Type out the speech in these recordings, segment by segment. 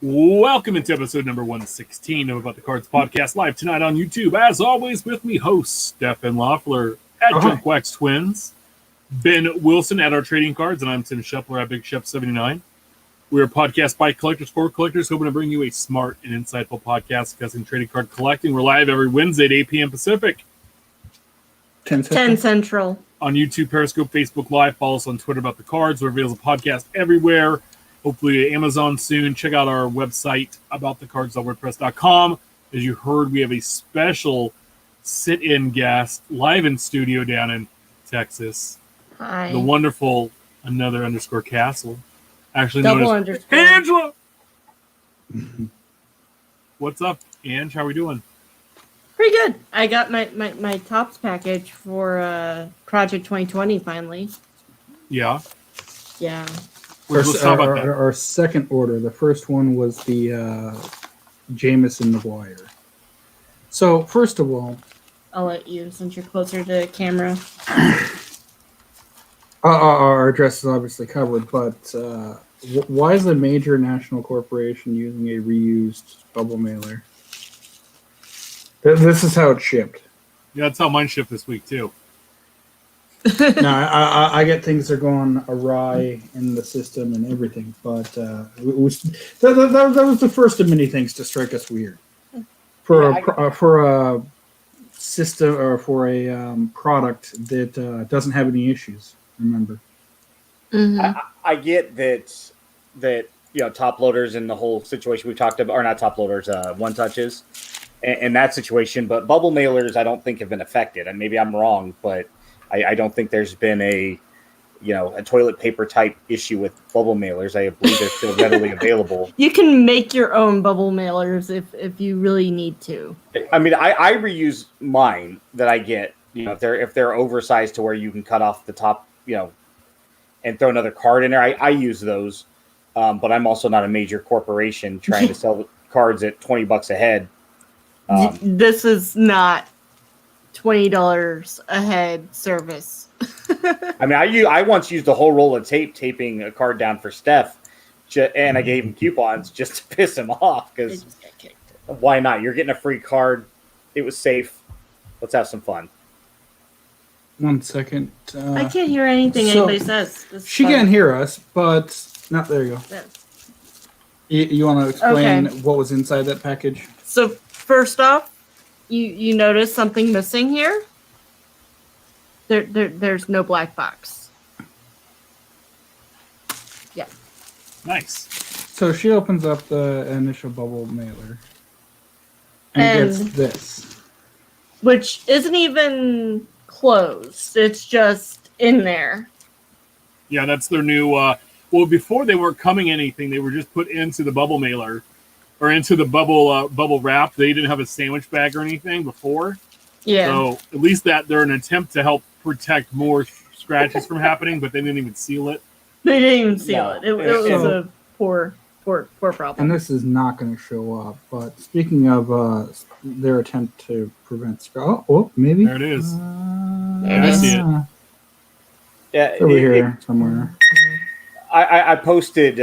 Welcome into episode number 116 of About the Cards podcast, live tonight on YouTube. As always, with me, hosts Stefan Loeffler at Junkwax Twins, Ben Wilson at Our Trading Cards, and I'm Tim Shepler at Big Shep 79. We're a podcast by collectors for collectors, hoping to bring you a smart and insightful podcast discussing trading card collecting. We're live every Wednesday at 8 p.m. Pacific. 10 Central. On YouTube, Periscope, Facebook Live. Follow us on Twitter about the cards. We're available as a podcast everywhere. Hopefully Amazon soon. Check out our website, aboutthecards.wordpress.com. As you heard, we have a special sit-in guest live in studio down in Texas. Hi. The wonderful _Castle. Actually Double known as underscore. Angela. What's up, Ange? How are we doing? Pretty good. I got my Topps package for Project 2020 finally. Yeah. Yeah. Let's talk about that. Our second order. The first one was the Jameson McGuire. So, first of all, I'll let you since you're closer to camera. our address is obviously covered, but why is a major national corporation using a reused bubble mailer? This is how it's shipped. Yeah, that's how mine shipped this week, too. No, I get things that are going awry in the system and everything, but that was the first of many things to strike us weird. For a system or for a product that doesn't have any issues. Remember, I get that top loaders and the whole situation we talked about, or not top loaders, one touches, and that situation. But bubble mailers, I don't think have been affected, and maybe I'm wrong, but I don't think there's been a toilet paper type issue with bubble mailers. I believe they're still readily available. You can make your own bubble mailers if you really need to. I mean, I reuse mine that I get. If they're oversized to where you can cut off the top, and throw another card in there. I use those, but I'm also not a major corporation trying to sell cards at $20 a head. This is not $20 a head service. I mean, I once used a whole roll of tape taping a card down for Steph, and I gave him coupons just to piss him off because why not? You're getting a free card. It was safe. Let's have some fun. 1 second. I can't hear anything anybody says. She can't hear us, but there you go. Yes. You want to explain what was inside that package? So first off, you notice something missing here? There's no black box. Yeah. Nice. So she opens up the initial bubble mailer and gets this. Which isn't even closed. It's just in there. Yeah, that's their new... before they weren't coming anything. They were just put into the bubble mailer. Or into the bubble wrap. They didn't have a sandwich bag or anything before. Yeah. So at least that they're an attempt to help protect more scratches from happening, but they didn't even seal it. They didn't even seal it. It was a poor problem. And this is not going to show up. But speaking of their attempt to prevent maybe there it is. I see it. Yeah, It's over here somewhere. I posted.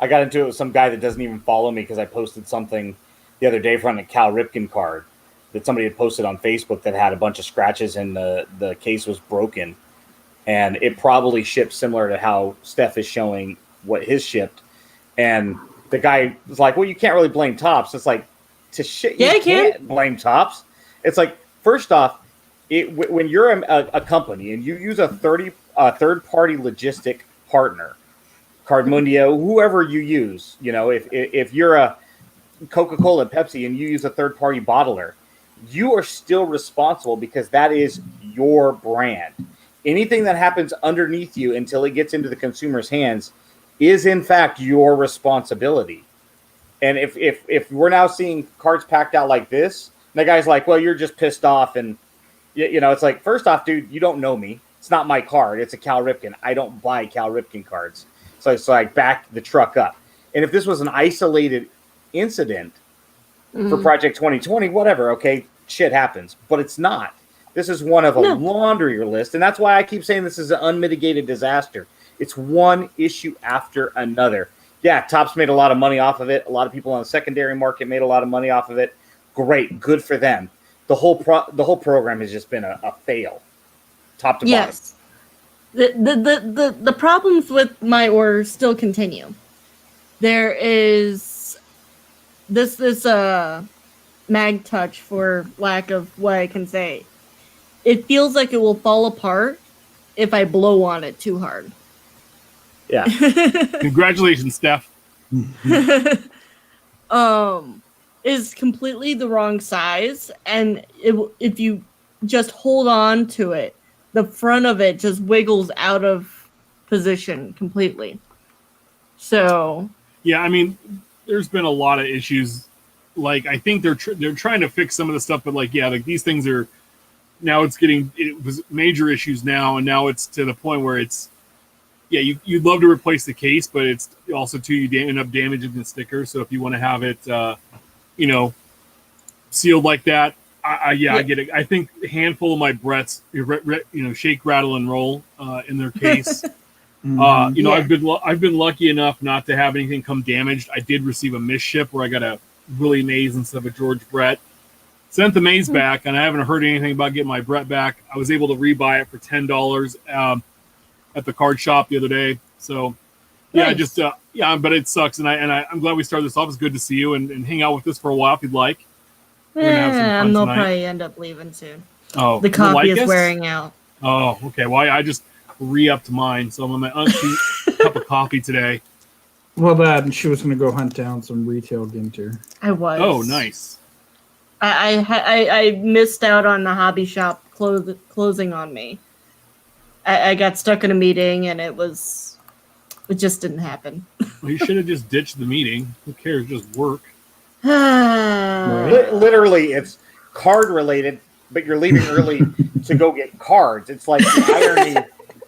I got into it with some guy that doesn't even follow me because I posted something the other day from a Cal Ripken card that somebody had posted on Facebook that had a bunch of scratches and the case was broken. And it probably shipped similar to how Steph is showing what his shipped. And the guy was like, well, you can't really blame Topps. It's like, you can't blame Topps. It's like, first off, when you're a company and you use a third-party logistic partner, Cardmundio, whoever you use, if you're a Coca-Cola, Pepsi, and you use a third-party bottler, you are still responsible because that is your brand. Anything that happens underneath you until it gets into the consumer's hands is, in fact, your responsibility. And if we're now seeing cards packed out like this, and the guy's like, well, you're just pissed off, and it's like, first off, dude, you don't know me. It's not my card. It's a Cal Ripken. I don't buy Cal Ripken cards. So it's like back the truck up. And if this was an isolated incident for Project 2020, whatever, okay, shit happens. But it's not. This is one of a laundry list. And that's why I keep saying this is an unmitigated disaster. It's one issue after another. Yeah, Topps made a lot of money off of it. A lot of people on the secondary market made a lot of money off of it. Great, good for them. The whole program has just been a fail, top to bottom. Yes. The problems with my order still continue. There is this mag touch, for lack of what I can say. It feels like it will fall apart if I blow on it too hard. Yeah. Congratulations, Steph. Is completely the wrong size, and if you just hold on to it, the front of it just wiggles out of position completely. So Yeah, I mean, there's been a lot of issues. Like, I think they're trying to fix some of the stuff, but like, yeah, like these things are now it was major issues now, and now it's to the point where it's, yeah, you'd love to replace the case, but it's also too, you end up damaging the sticker. So if you want to have it, sealed like that, I get it. I think a handful of my Bretts, shake, rattle, and roll in their case. I've been lucky enough not to have anything come damaged. I did receive a misship where I got a Willie Mays instead of a George Brett. Sent the Mays back, and I haven't heard anything about getting my Brett back. I was able to rebuy it for $10 at the card shop the other day. So, yeah, nice. But it sucks, and I'm glad we started this off. It's good to see you and hang out with us for a while if you'd like. We're gonna have some fun they'll tonight. probably end up leaving soon. Oh, The you coffee like is us? wearing out. Oh, okay. Well, I just re-upped mine, so I'm on my umpteenth cup of coffee today. Well, and she was going to go hunt down some retail Ginter. I was. Oh, nice. I missed out on the hobby shop closing on me. I got stuck in a meeting, and it just didn't happen. Well, you should have just ditched the meeting. Who cares? Just work. Literally, it's card related, but you're leaving early to go get cards. It's like the irony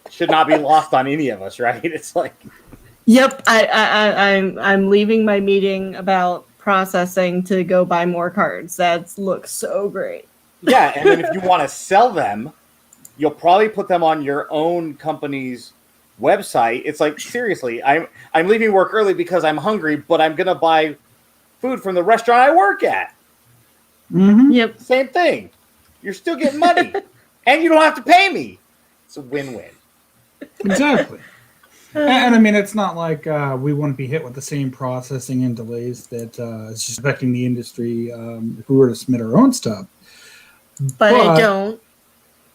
should not be lost on any of us, right? It's like, Yep, I'm leaving my meeting about processing to go buy more cards. That looks so great. yeah. And then if you want to sell them, you'll probably put them on your own company's website. It's like, seriously, I'm leaving work early because I'm hungry, but I'm gonna buy food from the restaurant I work at. Mm-hmm. Yep. Same thing. You're still getting money, and you don't have to pay me. It's a win-win. Exactly. And I mean, it's not like we wouldn't be hit with the same processing and delays that is just affecting the industry if we were to submit our own stuff. But I don't.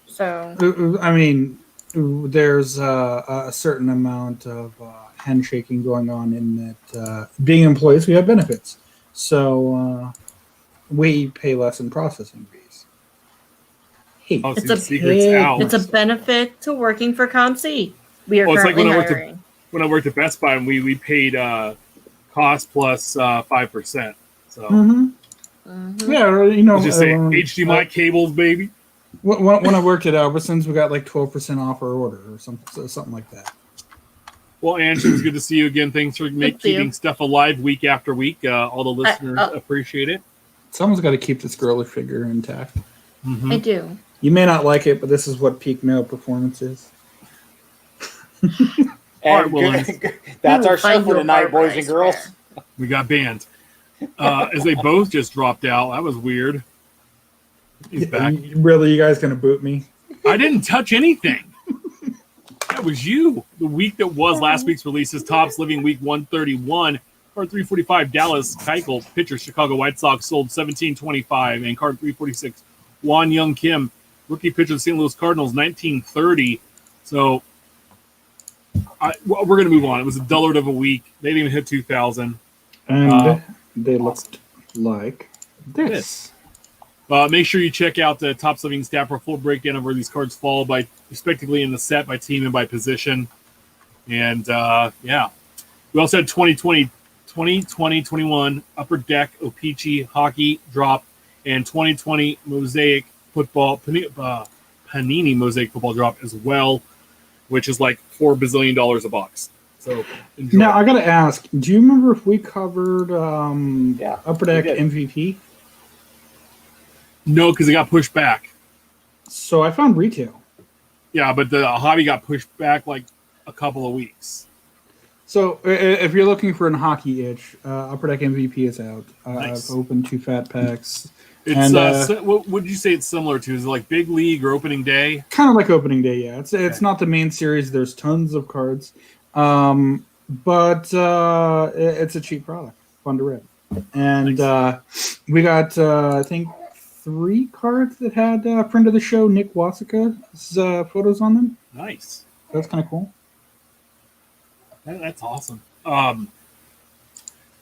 So I mean, there's a certain amount of handshaking going on in that being employees, we have benefits. So we pay less in processing fees. Hey, Oh, it's so a the secret's out. it's a benefit to working for ComC. We are Well, it's like currently when I worked at- hiring. When I worked at Best Buy, and we paid cost plus 5%. So Mhm. Mhm. Yeah, you know, I'll just say when HDMI cables, baby. I worked at Albertsons, we got like 12% off our order or something like that. Well, Ange, it was good to see you again. Thanks for Good to see keeping you. stuff alive week after week. All the listeners appreciate it. Someone's got to keep this girly figure intact. Mhm. I do. You may not like it, but this is what peak male performance is. All right, And well, that's our Ooh, find show for your tonight, Barbara, boys I and girls. swear. We got banned. As they both just dropped out. That was weird. He's back. Really, you guys gonna boot me? I didn't touch anything. That was you. The week that was last week's releases, Topps Living Week 131, card 345, Dallas Keuchel, pitcher, Chicago White Sox, sold 1725, and card 346, Juan Young Kim, rookie pitcher, the St. Louis Cardinals, 1930. So we're going to move on. It was a dullard of a week. They didn't even hit 2,000. And they looked like this. Make sure you check out the Topps Living stat for a full breakdown of where these cards fall by respectively in the set, by team, and by position. And yeah, we also had 2020-21 Upper Deck O-Pee-Chee Hockey Drop and 2020 Mosaic Football Panini Mosaic Football Drop as well, which is like $4 bazillion a box. So enjoy. Now I gotta ask, do you remember if we covered Yeah, Upper Deck we did. MVP? No, because it got pushed back. So I found retail. Yeah, but the hobby got pushed back like a couple of weeks. So if you're looking for an hockey itch, Upper Deck MVP is out. Nice. I've opened 2 fat packs. It's And, what would you say it's similar to? Is it like Big League or Opening Day? Kind of like opening day, yeah. It's Okay. not the main series. There's tons of cards, but it's a cheap product, fun to rip. And we got I think 3 cards that had friend of the show Nick Wasika's photos on them. Nice. That's kind of cool. That's awesome. By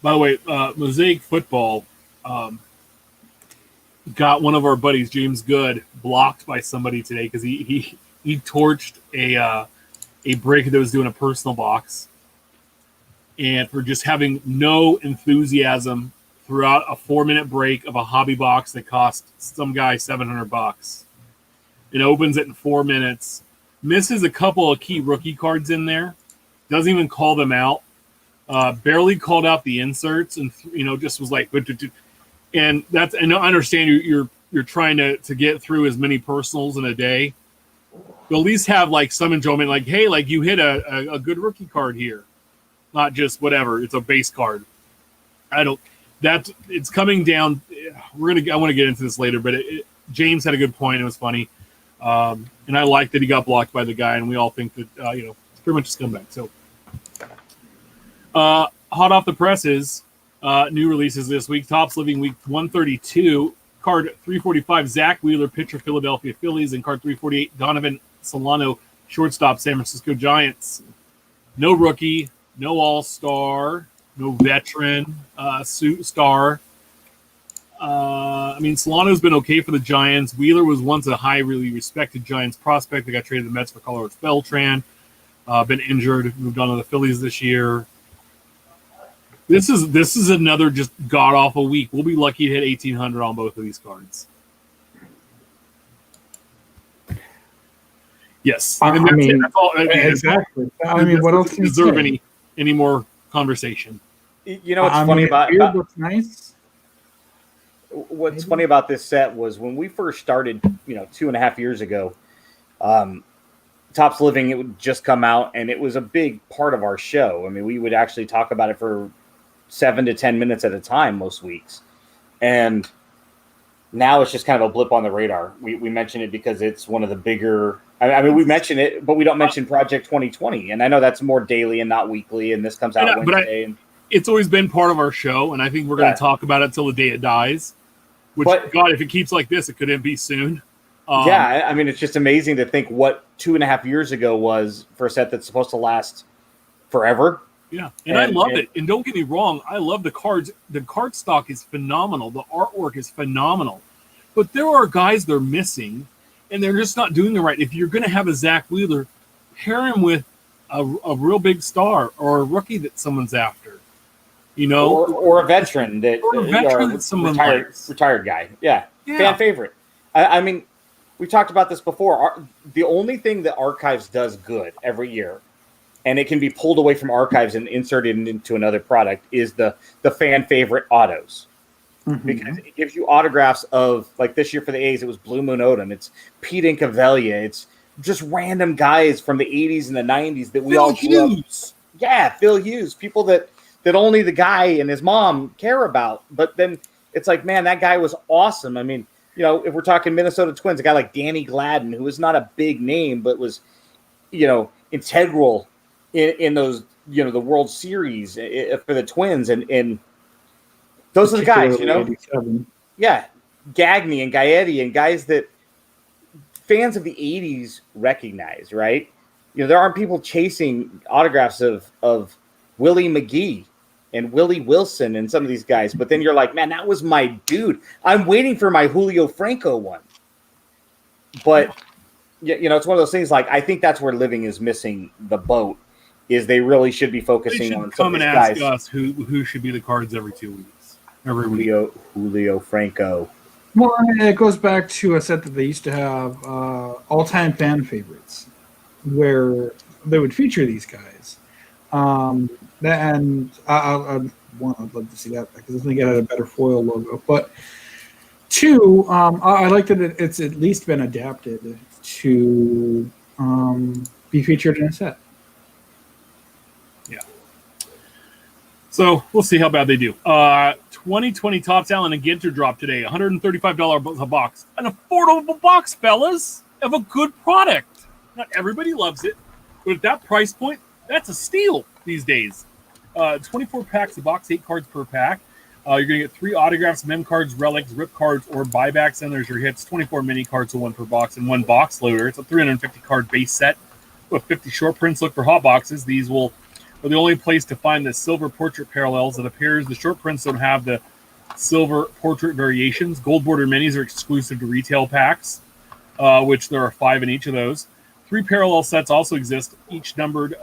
the way, Mosaic Football got one of our buddies, James Good, blocked by somebody today because he torched a breaker that was doing a personal box, and for just having no enthusiasm throughout a 4-minute break of a hobby box that cost some guy $700. It opens it in 4 minutes, misses a couple of key rookie cards in there, doesn't even call them out, barely called out the inserts, and just was like, and that's, and I understand you're trying to get through as many personals in a day, but at least have like some enjoyment, like, hey, like you hit a good rookie card here, not just whatever, it's a base card. It's coming down. I want to get into this later, but James had a good point. It was funny. And I like that he got blocked by the guy, and we all think that, it's pretty much a scumbag. So, hot off the presses, new releases this week. Topps Living Week 132. Card 345, Zach Wheeler, pitcher, Philadelphia Phillies. And card 348, Donovan Solano, shortstop, San Francisco Giants. No rookie, no all-star, no veteran star. Solano's been okay for the Giants. Wheeler was once a highly respected Giants prospect that got traded to the Mets for Carlos Beltran. Been injured, moved on to the Phillies this year. This is another just god awful week. We'll be lucky to hit 1,800 on both of these cards. Yes, and that's it. That's all. Exactly. What else can you deserve say? any more conversation? You know what's funny about Beard looks nice. What's funny about this set was when we first started, 2.5 years ago, Topps Living, it would just come out, and it was a big part of our show. I mean, we would actually talk about it for 7 to 10 minutes at a time most weeks. And now it's just kind of a blip on the radar. We mention it because it's one of the bigger, we mention it, but we don't mention Project 2020. And I know that's more daily and not weekly, and this comes out Wednesday. It's always been part of our show, and I think we're going to talk about it till the day it dies. God, if it keeps like this, it could be soon. It's just amazing to think what 2.5 years ago was for a set that's supposed to last forever. Yeah, and I love it. And don't get me wrong, I love the cards. The card stock is phenomenal. The artwork is phenomenal. But there are guys they're missing, and they're just not doing it right. If you're going to have a Zach Wheeler, pair him with a real big star or a rookie that someone's after. Or a veteran that someone retired guy. Yeah. Fan favorite. We talked about this before. The only thing that Archives does good every year, and it can be pulled away from Archives and inserted into another product, is the fan favorite autos. Mm-hmm. Because it gives you autographs of, like this year for the A's, it was Blue Moon Odom. It's Pete Incaviglia. It's just random guys from the 80s and the 90s that we all grew up. Yeah, Phil Hughes. People that only the guy and his mom care about. But then it's like, man, that guy was awesome. I mean, if we're talking Minnesota Twins, a guy like Danny Gladden, who was not a big name, but was, integral in those, the World Series for the Twins. And those are the guys, 87. Yeah. Gagne and Gaetti and guys that fans of the 80s recognize, right? There aren't people chasing autographs of Willie McGee and Willie Wilson and some of these guys. But then you're like, man, that was my dude. I'm waiting for my Julio Franco one. But, it's one of those things, like, I think that's where Living is missing the boat, is they really should be focusing on some of these guys. Come and ask us who should be the cards every 2 weeks. Julio Franco. Well, it goes back to a set that they used to have all-time fan favorites, where they would feature these guys. And I'd love to see that because I think it had a better foil logo. But 2, I like that it's at least been adapted to be featured in a set. Yeah. So we'll see how bad they do. 2020 Topps Allen and Ginter dropped today. $135 a box. An affordable box, fellas, of a good product. Not everybody loves it, but at that price point, that's a steal these days. 24 packs a box, 8 cards per pack. You're going to get 3 autographs, mem cards, relics, rip cards, or buybacks. And there's your hits. 24 mini cards, so 1 per box, and 1 box loader. It's a 350 card base set with 50 short prints. Look for hot boxes. These are the only place to find the silver portrait parallels. It appears the short prints don't have the silver portrait variations. Gold border minis are exclusive to retail packs, which there are 5 in each of those. 3 parallel sets also exist, each numbered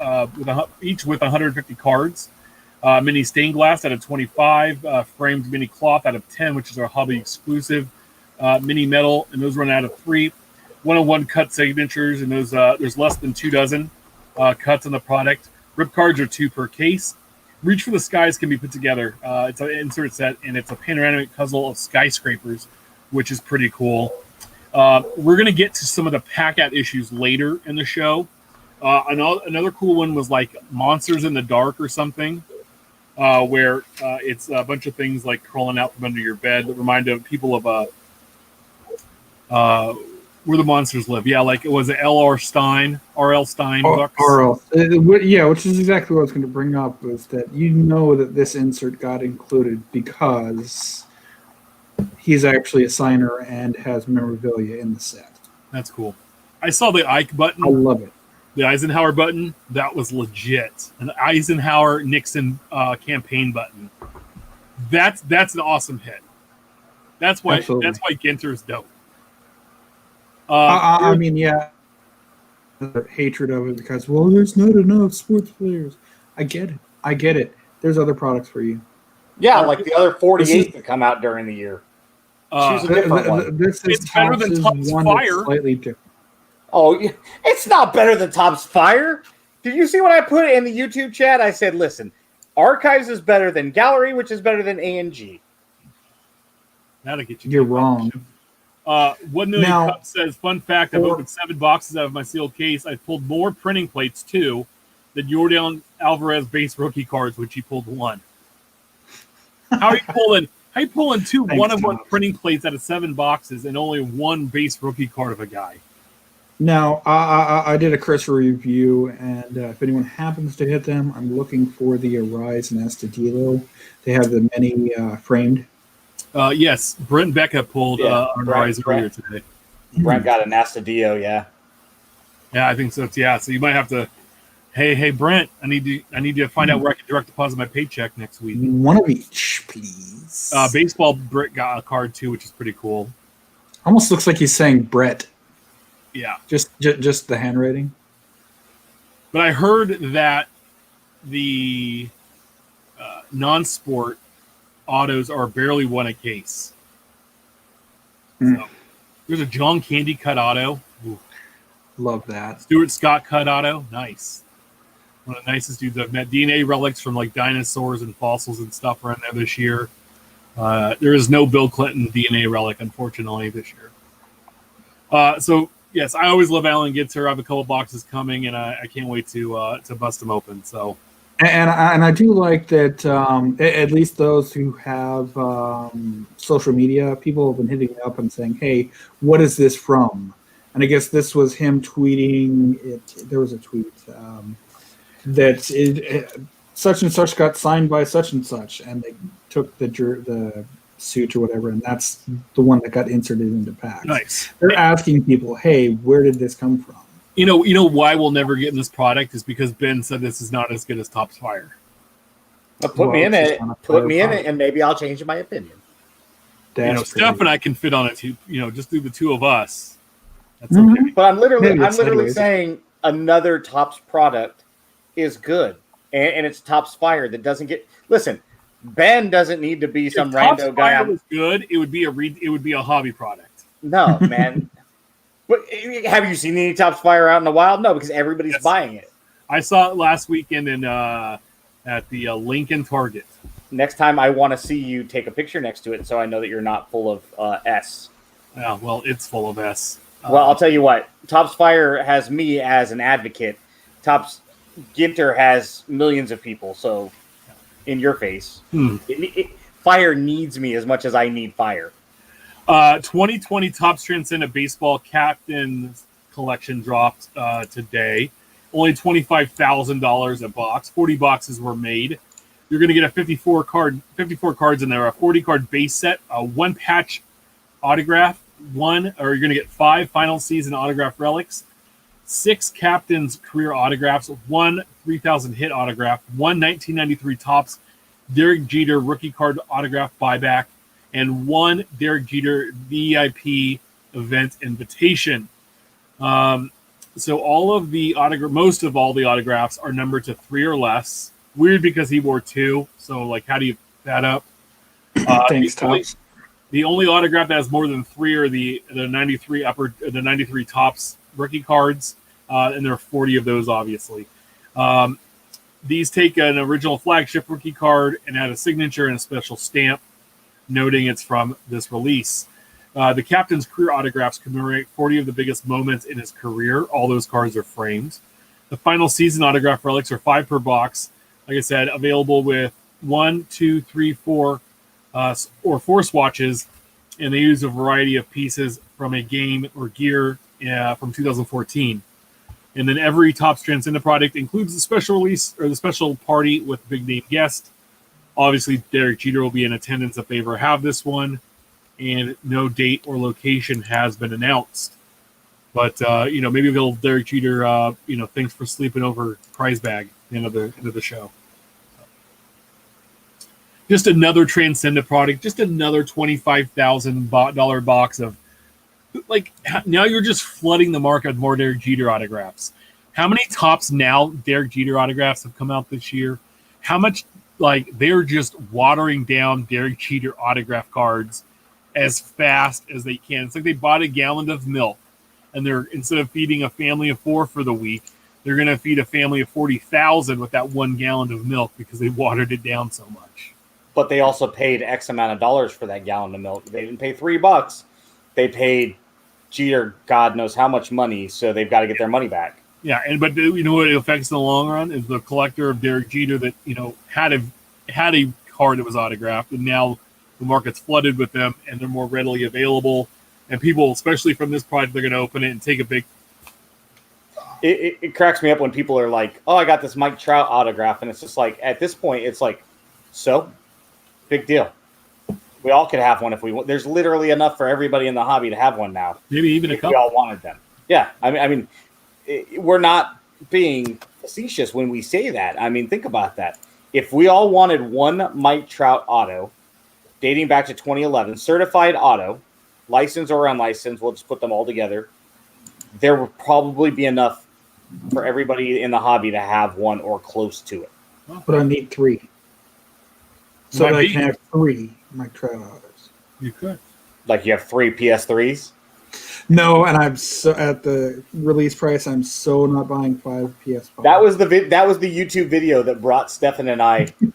each with 150 cards. Mini stained glass out of 25, framed mini cloth out of 10, which is our hobby exclusive. Mini metal, and those run out of 3. 101 cut signatures, and those there's less than 2 dozen cuts on the product. Rip cards are 2 per case. Reach for the Skies can be put together. It's an insert set, and it's a panoramic puzzle of skyscrapers, which is pretty cool. We're going to get to some of the pack-out issues later in the show. Another cool one was like Monsters in the Dark or something, where it's a bunch of things like crawling out from under your bed that remind people of where the monsters live. Yeah, like it was R.L. Stein books. R.L. Yeah, which is exactly what I was going to bring up, was that that this insert got included because he's actually a signer and has memorabilia in the set. That's cool. I saw the Ike button. I love it. The Eisenhower button, that was legit. An Eisenhower-Nixon campaign button. That's an awesome hit. That's why Ginter is dope. I mean, yeah, the hatred of it because, there's not enough sports players. I get it. There's other products for you. Yeah, like the other 48 that come out during the year. Choose a different one. It's better than Topps Fire. Slightly different. Oh, it's not better than Topps Fire. Did you see what I put in the YouTube chat? I said, listen, Archives is better than Gallery, which is better than A&G. That'll get you. You're wrong. 1 Million Cup says, fun fact, I've opened 7 boxes out of my sealed case. I pulled more printing plates, too, than Yordan Alvarez base rookie cards, which he pulled 1. How are you pulling 2 one-of-one printing plates out of 7 boxes and only 1 base rookie card of a guy? Now, I did a cursory review, and if anyone happens to hit them, I'm looking for the Arise and Astudillo. They have the many framed. Yes, Brent Becca pulled Arise earlier today. Brent got an Astudillo, yeah. Yeah, I think so. Yeah, so you might have to. Hey, Brent, I need to find out where I can direct deposit my paycheck next week. 1 of each, please. Baseball Brett got a card too, which is pretty cool. Almost looks like he's saying Brett. Yeah, just the handwriting. But I heard that the non-sport autos are barely 1 a case. So, there's a John Candy cut auto. Ooh. Love that. Stuart Scott cut auto. Nice. One of the nicest dudes I've met. DNA relics from like dinosaurs and fossils and stuff are in there this year. There is no Bill Clinton DNA relic, unfortunately, this year. So, yes, I always love Alan Ginter. I have a couple boxes coming, and I can't wait to bust them open. So, and I do like that. At least those who have social media, people have been hitting me up and saying, "Hey, what is this from?" And I guess this was him tweeting it. There was a tweet that such and such got signed by such and such, and they took the suit or whatever, and that's the one that got inserted into packs. Nice. They're asking people, "Hey, where did this come from?" You know why we'll never get in this product is because Ben said this is not as good as Topps Fire. Put me in it, and maybe I'll change my opinion. Steph and I can fit on it too. Just do the 2 of us. That's okay. But I'm literally saying another Topps product is good, and it's Topps Fire that doesn't get. Listen, Ben doesn't need to be some rando guy. If Topps Fire was good, it would be a hobby product. No, man. But have you seen any Topps Fire out in the wild? No, because everybody's buying it. I saw it last weekend at the Lincoln Target. Next time, I want to see you take a picture next to it, so I know that you're not full of S. Yeah, well, it's full of S. Well, I'll tell you what. Topps Fire has me as an advocate. Topps Ginter has millions of people. So in your face. Hmm. Fire needs me as much as I need fire. 2020 Topps Transcendent Baseball Captains Collection dropped today. Only $25,000 a box. 40 boxes were made. You're going to get a 54 cards in there, a 40 card base set, a 1 patch autograph, you're going to get 5 final season autograph relics, 6 captains career autographs, 1 3,000 hit autograph, 1 1993 Topps Derek Jeter rookie card autograph buyback, and 1 Derek Jeter VIP event invitation. So most of all the autographs are numbered to 3 or less. Weird because he wore 2. So like, how do you pick that up? Thanks, Topps. The only autograph that has more than 3 are the 93 Topps rookie cards, and there are 40 of those, obviously. These take an original flagship rookie card and add a signature and a special stamp, noting it's from this release. The captain's career autographs commemorate 40 of the biggest moments in his career. All those cards are framed. The final season autograph relics are 5 per box. Like I said, available with 1, 2, 3, 4, or 4 swatches, and they use a variety of pieces from a game or gear from 2014. And then every Topps Transcendent product includes the special release or the special party with big name guest. Obviously, Derek Jeter will be in attendance if they ever have this one, and no date or location has been announced. But maybe they'll Derek Jeter, thanks for sleeping over prize bag end of the show. Just another Transcendent product, just another $25,000 box of, like, now you're just flooding the market with more Derek Jeter autographs. How many Topps Now Derek Jeter autographs have come out this year? How much, they're just watering down Derek Jeter autograph cards as fast as they can. It's like they bought a gallon of milk, and they're, instead of feeding a family of 4 for the week, they're going to feed a family of 40,000 with that 1 gallon of milk because they watered it down so much. But they also paid X amount of dollars for that gallon of milk. They didn't pay $3. They paid Jeter God knows how much money, so they've got to get their money back. Yeah, but you know what it affects in the long run is the collector of Derek Jeter that had a card that was autographed, and now the market's flooded with them, and they're more readily available. And people, especially from this product, they're going to open it and take a big. It cracks me up when people are like, "Oh, I got this Mike Trout autograph," and it's just like, at this point, it's like, so big deal. We all could have one if we want. There's literally enough for everybody in the hobby to have one now. Maybe even a if couple. We all wanted them. Yeah, I mean, we're not being facetious when we say that. I mean, think about that. If we all wanted one Mike Trout auto, dating back to 2011, certified auto, licensed or unlicensed, we'll just put them all together, there would probably be enough for everybody in the hobby to have one or close to it. But I need 3. So I can have 3 Mike Trout autos. You could. Like you have 3 PS3s? No, and I'm so at the release price. I'm so not buying 5 PS5. That was the YouTube video that brought Stefan and I to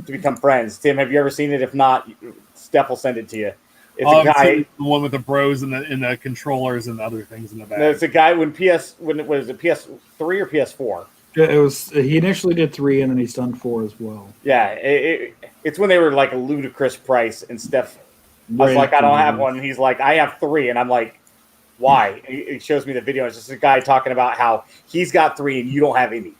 become friends. Tim, have you ever seen it? If not, Steph will send it to you. It's a guy, the one with the bros and the controllers and the other things in the back. It's a guy when it was it PS3 or PS4? It was. He initially did 3, and then he's done 4 as well. Yeah, it's when they were like a ludicrous price, and Steph, I was like, I don't have one. And he's like, I have 3, and I'm like, why? And he shows me the video. It's just a guy talking about how he's got 3 and you don't have any.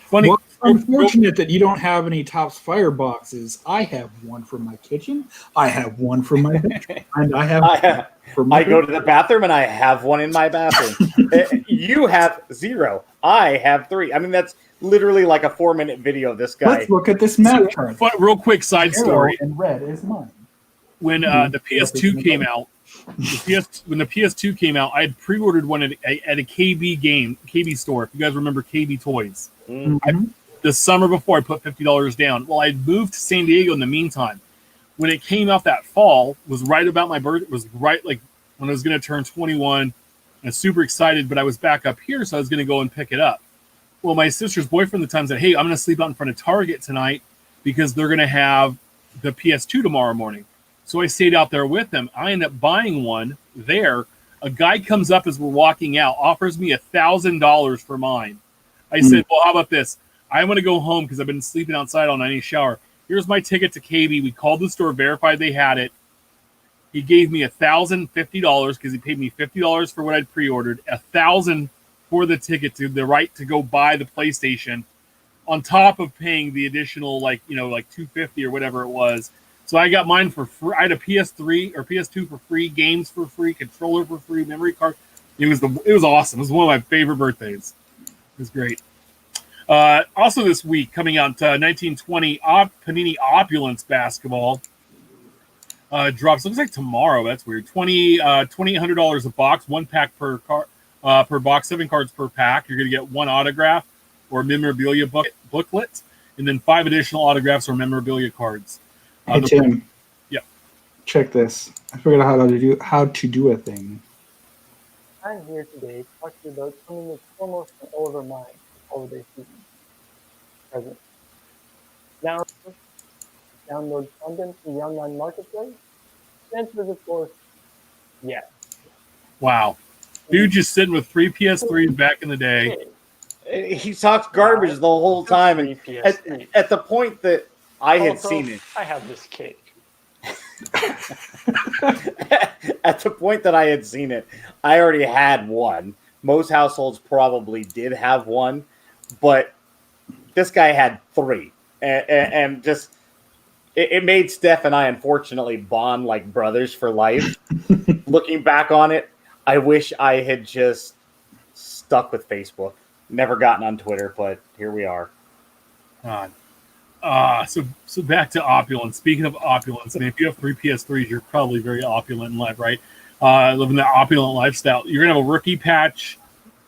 Funny. Well, it's unfortunate that you don't have any Topps Fire boxes. I have one for my kitchen. I have one for my bedroom, and I have. I go to the bathroom and I have one in my bathroom. You have 0. I have 3. I mean, that's literally like a 4-minute video of this guy. Let's look at this map chart. Real quick side story. And red is mine. When the PS2 came out, when the PS2 came out, I had pre-ordered one at a KB store. If you guys remember KB Toys, the summer before I put $50 down. Well, I moved to San Diego in the meantime. When it came out that fall, was right about my birthday. Was right like when I was going to turn 21. I was super excited, but I was back up here, so I was going to go and pick it up. Well, my sister's boyfriend at the time said, "Hey, I'm going to sleep out in front of Target tonight because they're going to have the PS2 tomorrow morning." So I stayed out there with him. I ended up buying one there. A guy comes up as we're walking out, offers me $1,000 for mine. I said, "Well, how about this? I want to go home because I've been sleeping outside all night in a shower. Here's my ticket to KB. We called the store, verified they had it. He gave me $1,050 because he paid me $50 for what I'd pre-ordered, $1,000 for the ticket to the right to go buy the PlayStation, on top of paying the additional like $250 or whatever it was. So I got mine for free. I had a PS3 or PS2 for free, games for free, controller for free, memory card. It was awesome. It was one of my favorite birthdays. It was great. Also this week, coming out 1920 Panini Opulence basketball drops. Looks like tomorrow. That's weird. $2,800 a box, one pack per box, 7 cards per pack. You're gonna get one autograph or memorabilia booklet, and then 5 additional autographs or memorabilia cards. Hey Tim. Yeah. Check this. I figured out how to do a thing. I'm here today to talk to you about something that's almost an over my holiday season present. Now, download content from the online marketplace? The answer is, of course, yes. Wow. Dude just sitting with 3 PS3s back in the day. He talks garbage the whole time, and at the point that I had seen it, I have this cake. At the point that I had seen it, I already had one. Most households probably did have one, but this guy had 3, and just it made Steph and I unfortunately bond like brothers for life. Looking back on it, I wish I had just stuck with Facebook. Never gotten on Twitter, but here we are. God. So back to opulence. Speaking of opulence, I mean, if you have 3 PS3s, you're probably very opulent in life, right? Living that opulent lifestyle. You're gonna have a rookie patch,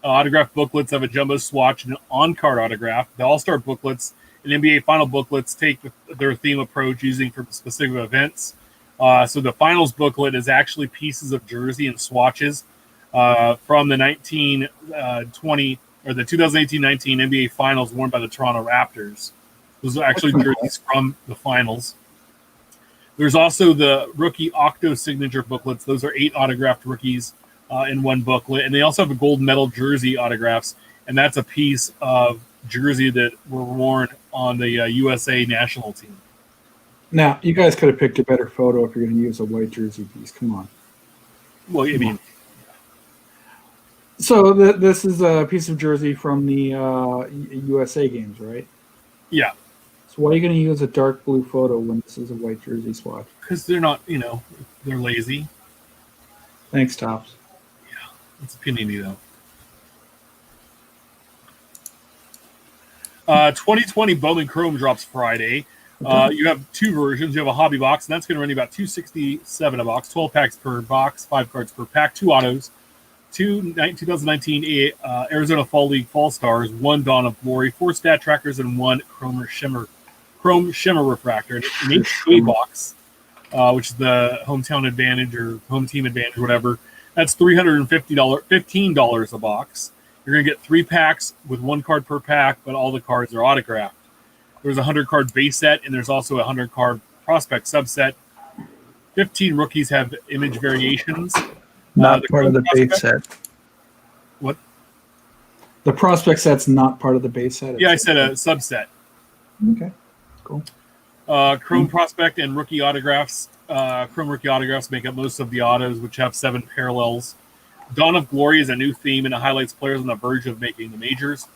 autograph booklets of a jumbo swatch, and an on-card autograph. The All-Star booklets and NBA Final booklets take their theme approach using for specific events. So the Finals booklet is actually pieces of jersey and swatches from the 1920 or the 2018-19 NBA Finals worn by the Toronto Raptors. Those are actually jerseys from the finals. There's also the rookie Octo signature booklets. Those are 8 autographed rookies in one booklet. And they also have a gold medal jersey autographs. And that's a piece of jersey that were worn on the USA national team. Now, you guys could have picked a better photo if you're going to use a white jersey piece. Come on. Well, I mean, so this is a piece of jersey from the USA games, right? yeah, So why are you going to use a dark blue photo when this is a white jersey swatch? because they're not, they're lazy. Thanks, Tops. It's a Panini, though. 2020 Bowman Chrome drops Friday. You have 2 versions. You have a hobby box, and that's going to run you about $267 a box, 12 packs per box, 5 cards per pack, 2 autos, 2019 Arizona Fall League Fall Stars, 1 Dawn of Glory, 4 stat trackers, and 1 Chrome Shimmer refractor. An HA box, which is the hometown advantage or home team advantage, whatever. That's $15 a box. You're going to get 3 packs with 1 card per pack, but all the cards are autographed. There's a 100-card base set, and there's also a 100-card prospect subset. 15 rookies have image variations. Not part of the base set. What? The prospect set's not part of the base set. Yeah, I said a subset. Okay, cool. Chrome prospect and rookie autographs. Chrome rookie autographs make up most of the autos, which have 7 parallels. Dawn of Glory is a new theme, and it highlights players on the verge of making the majors.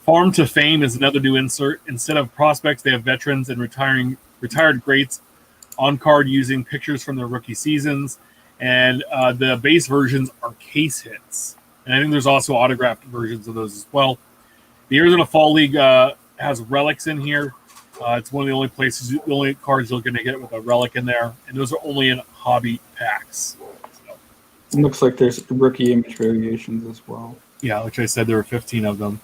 Farm to Fame is another new insert. Instead of prospects, they have veterans and retired greats on card using pictures from their rookie seasons. And the base versions are case hits. And I think there's also autographed versions of those as well. The Arizona Fall League has relics in here. It's one of the only places, the only cards you're going to get with a relic in there. And those are only in hobby packs. So, It looks like there's rookie image variations as well. yeah, like I said, there are 15 of them.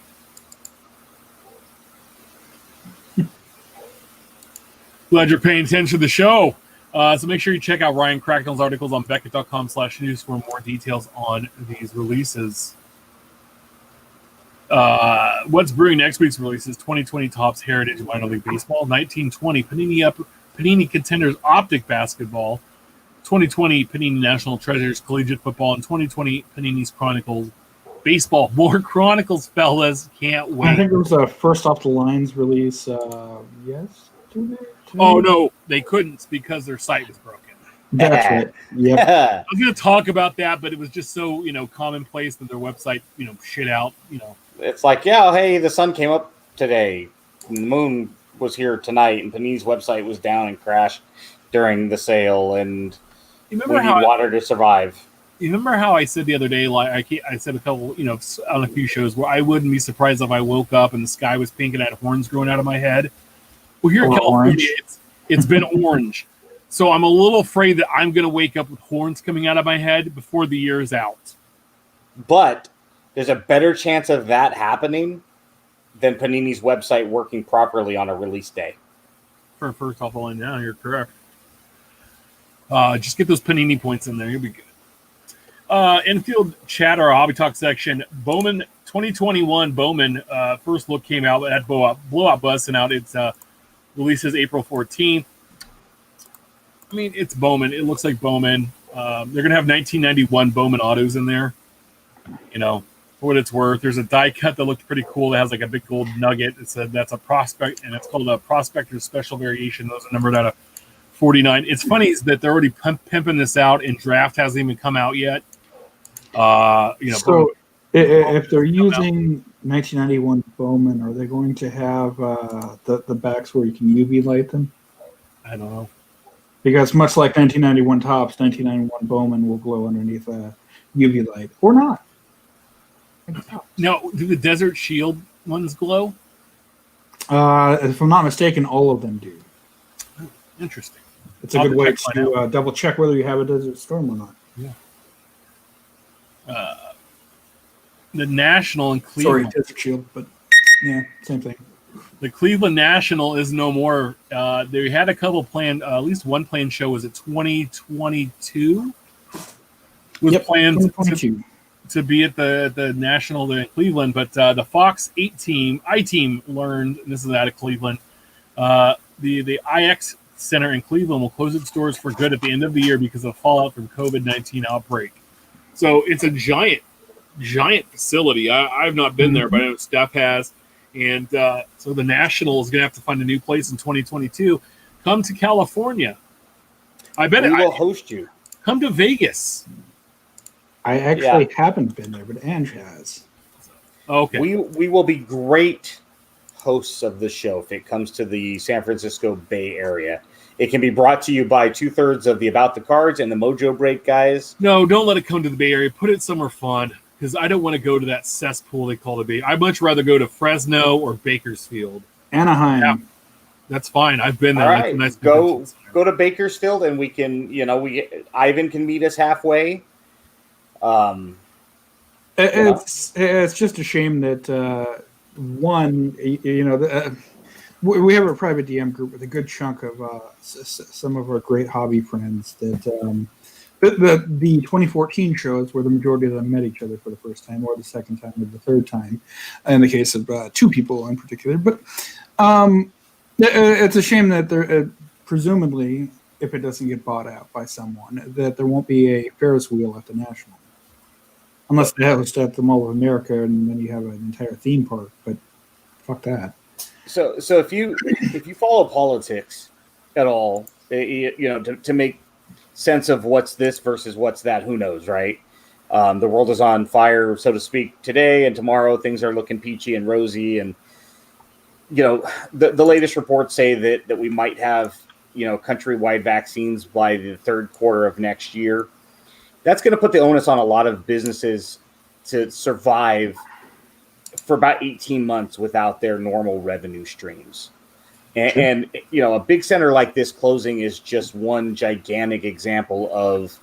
Glad you're paying attention to the show. So make sure you check out Ryan Cracknell's articles on Beckett.com/news for more details on these releases. What's brewing next week's release is 2020 Topps Heritage Minor League Baseball, 1920 Panini Contenders Optic Basketball, 2020 Panini National Treasures Collegiate Football, and 2020 Panini's Chronicles Baseball. More Chronicles, fellas. Can't I wait. think it was a first off the lines release. Yes. Oh no, they couldn't because their site was broken. That's right. Yep. I was going to talk about that, but it was just so commonplace that their website shit out. It's like, yeah, hey, the sun came up today, and the moon was here tonight, and Panini's website was down and crashed during the sale, and You we remember need how water to survive. you remember how I said the other day, like I said a couple, on a few shows where I wouldn't be surprised if I woke up and the sky was pink and I had horns growing out of my head. Well, here in Or California, orange. it's been orange. So I'm a little afraid that I'm going to wake up with horns coming out of my head before the year is out. But there's a better chance of that happening than Panini's website working properly on a release day. For first off, all now, you're correct. Just get those Panini points in there. You'll be good. Infield chat, our hobby talk section. Bowman 2021 Bowman first look came out. It had blowout busting out. It's releases April 14th. I mean, it's Bowman. It looks like Bowman. They're gonna have 1991 Bowman autos in there. For what it's worth. There's a die cut that looked pretty cool. That has like a big gold nugget. It said that's a prospect, and it's called a Prospector's Special Variation. Those are numbered out of 49. It's funny is that they're already pimping this out, and draft hasn't even come out yet. So if they're using 1991 Bowman, are they going to have the backs where you can UV light them? I don't know. Because much like 1991 Topps, 1991 Bowman will glow underneath a UV light, or not. Now, do the Desert Shield ones glow? If I'm not mistaken, all of them do. Interesting. It's a I'll good way check to double check whether you have a Desert Storm or not. The National in Sorry, Cleveland. Desert Shield, but yeah, same thing. The Cleveland National is no more. They had a couple planned, at least one planned show. Was it 2022? Was Yep, planned 2022. to be at the National in Cleveland, but the Fox 8 team, I-Team learned, and this is out of Cleveland, the IX Center in Cleveland will close its doors for good at the end of the year because of fallout from COVID-19 outbreak. So it's a giant facility. I've not been there, but I know Steph has. And so the National is going to have to find a new place in 2022. Come to California. I bet We will it. host you. Come to Vegas. I actually haven't been there, but Ange has. Okay. We will be great hosts of the show if it comes to the San Francisco Bay Area. It can be brought to you by 2/3 of the About the Cards and the Mojo Break guys. No, don't let it come to the Bay Area. Put it somewhere fun because I don't want to go to that cesspool they call the Bay. I'd much rather go to Fresno or Bakersfield. Anaheim. Yeah. That's fine. I've been there. All That's a right, nice go convention center. to Bakersfield and we can, Ivan can meet us halfway. It's just a shame that we have a private DM group with a good chunk of some of our great hobby friends that the 2014 shows where the majority of them met each other for the first time or the second time or the third time in the case of two people in particular. But it's a shame that there presumably, if it doesn't get bought out by someone, that there won't be a Ferris wheel at the National. Unless they host at the Mall of America, and then you have an entire theme park. But fuck that. So if you follow politics at all, to make sense of what's this versus what's that, who knows, right? The world is on fire, so to speak, today, and tomorrow things are looking peachy and rosy, and the latest reports say that we might have countrywide vaccines by the third quarter of next year. That's going to put the onus on a lot of businesses to survive for about 18 months without their normal revenue streams. And a big center like this closing is just one gigantic example of,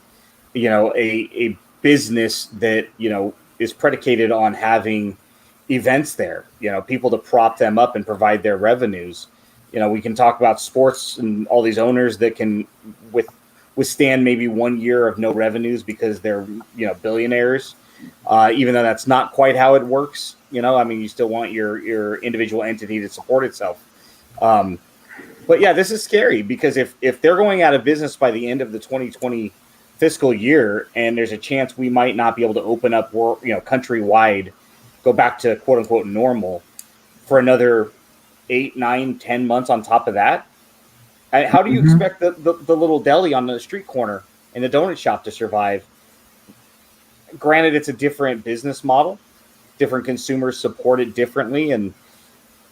a business that, is predicated on having events there, people to prop them up and provide their revenues. We can talk about sports and all these owners that can withstand maybe 1 year of no revenues because they're, billionaires, even though that's not quite how it works. You still want your individual entity to support itself. But yeah, this is scary because if they're going out of business by the end of the 2020 fiscal year, and there's a chance we might not be able to open up, countrywide, go back to quote unquote normal for another 8, 9, 10 months on top of that, How do you Mhm. expect the little deli on the street corner and the donut shop to survive? Granted, it's a different business model, different consumers support it differently, and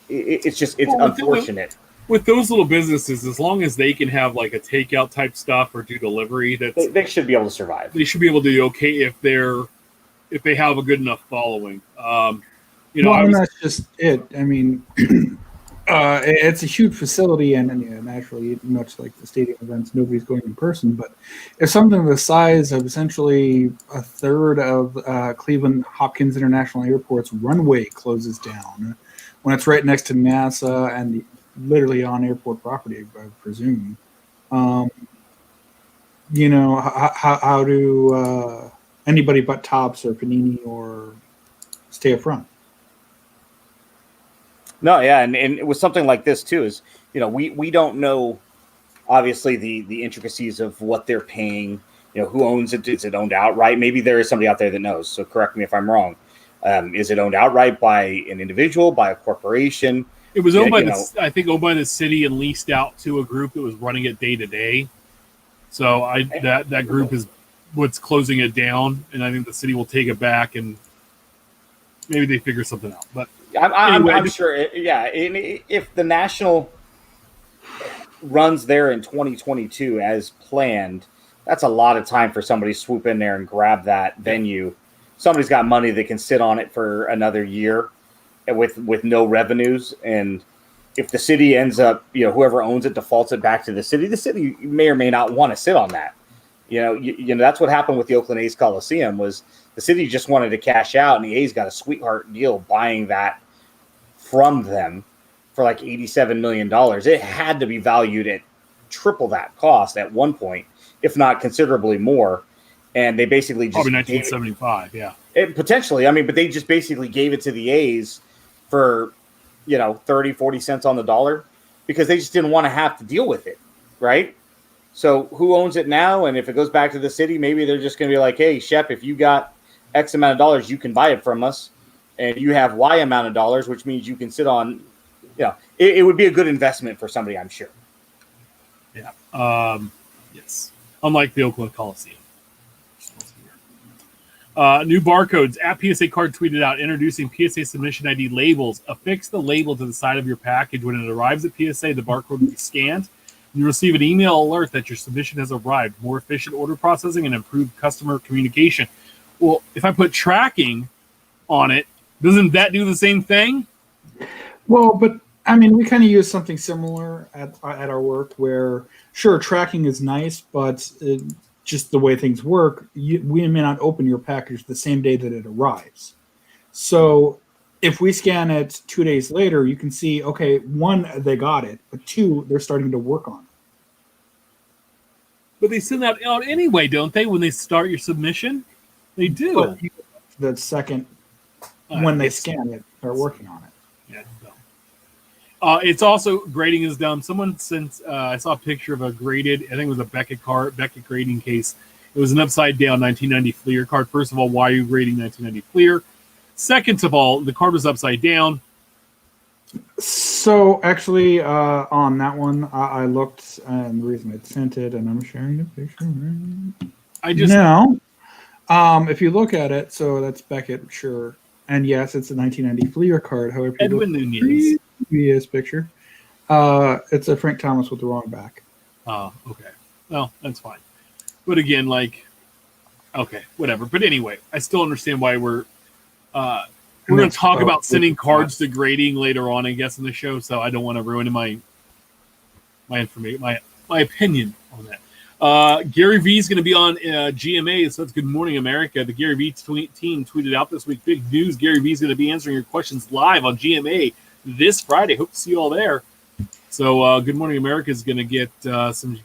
it's Well, unfortunate. with those little businesses, as long as they can have like a takeout type stuff or do delivery, They should be able to survive. they should be able to do okay if they have a good enough following. You know, Well, I and was that's just it. I mean, it's a huge facility, and naturally, much like the stadium events, nobody's going in person. But if something the size of essentially a third of Cleveland Hopkins International Airport's runway closes down, when it's right next to NASA and literally on airport property, I presume, how do anybody but Tops or Panini or stay up front? No, yeah, and with something like this too is, we don't know obviously the intricacies of what they're paying. Who owns it? Is it owned outright? Maybe there is somebody out there that knows. So correct me if I'm wrong. Is it owned outright by an individual, by a corporation? It was owned by I think owned by the city and leased out to a group that was running it day to day. So that group is what's closing it down, and I think the city will take it back and maybe they figure something out. But I'm sure. Yeah, if the National runs there in 2022 as planned, that's a lot of time for somebody to swoop in there and grab that venue. Somebody's got money that can sit on it for another year with no revenues, and if the city ends up, whoever owns it defaults it back to the city may or may not want to sit on that. That's what happened with the Oakland A's Coliseum. Was the city just wanted to cash out, and the A's got a sweetheart deal buying that from them for like $87 million. It had to be valued at triple that cost at one point, if not considerably more. And they basically just probably 1975, potentially. I mean, but they just basically gave it to the A's for 30, 40 cents on the dollar because they just didn't want to have to deal with it, right? So who owns it now? And if it goes back to the city, maybe they're just going to be like, hey, Shep, if you got X amount of dollars, you can buy it from us. And you have Y amount of dollars, which means you can sit on, it would be a good investment for somebody, I'm sure. Yeah. Yes. Unlike the Oakland Coliseum. New barcodes at PSA Card tweeted out introducing PSA submission ID labels. Affix the label to the side of your package. When it arrives at PSA, the barcode will be scanned. You receive an email alert that your submission has arrived. More efficient order processing and improved customer communication. Well, if I put tracking on it, doesn't that do the same thing? Well, but I mean, we kind of use something similar at our work where, sure, tracking is nice, but just the way things work, we may not open your package the same day that it arrives. So if we scan it 2 days later, you can see, okay, 1, they got it, but 2, they're starting to work on it. But they send that out anyway, don't they, when they start your submission? They do. But the second when they scan it, they're working on it. Yeah, no. It's also grading is dumb. Someone sent. I saw a picture of a graded. I think it was a Beckett grading case. It was an upside down 1990 Fleer card. First of all, why are you grading 1990 Fleer? Second of all, the card was upside down. So actually, on that one, I looked, and the reason I sent it, and I'm sharing the picture. If you look at it, so that's Beckett, sure, and yes, it's a 1990 Fleer card. However, Edwin Nunez. Previous picture, it's a Frank Thomas with the wrong back. Oh, okay. Well, that's fine. But again, okay, whatever. But anyway, I still understand why we're going to talk about sending cards to grading later on, I guess, in the show. So I don't want to ruin my information, my opinion on that. Gary V is going to be on GMA, so it's Good Morning America. The Gary V team tweeted out this week, big news. Gary V is going to be answering your questions live on GMA this Friday. Hope to see you all there. So Good Morning America is going to get some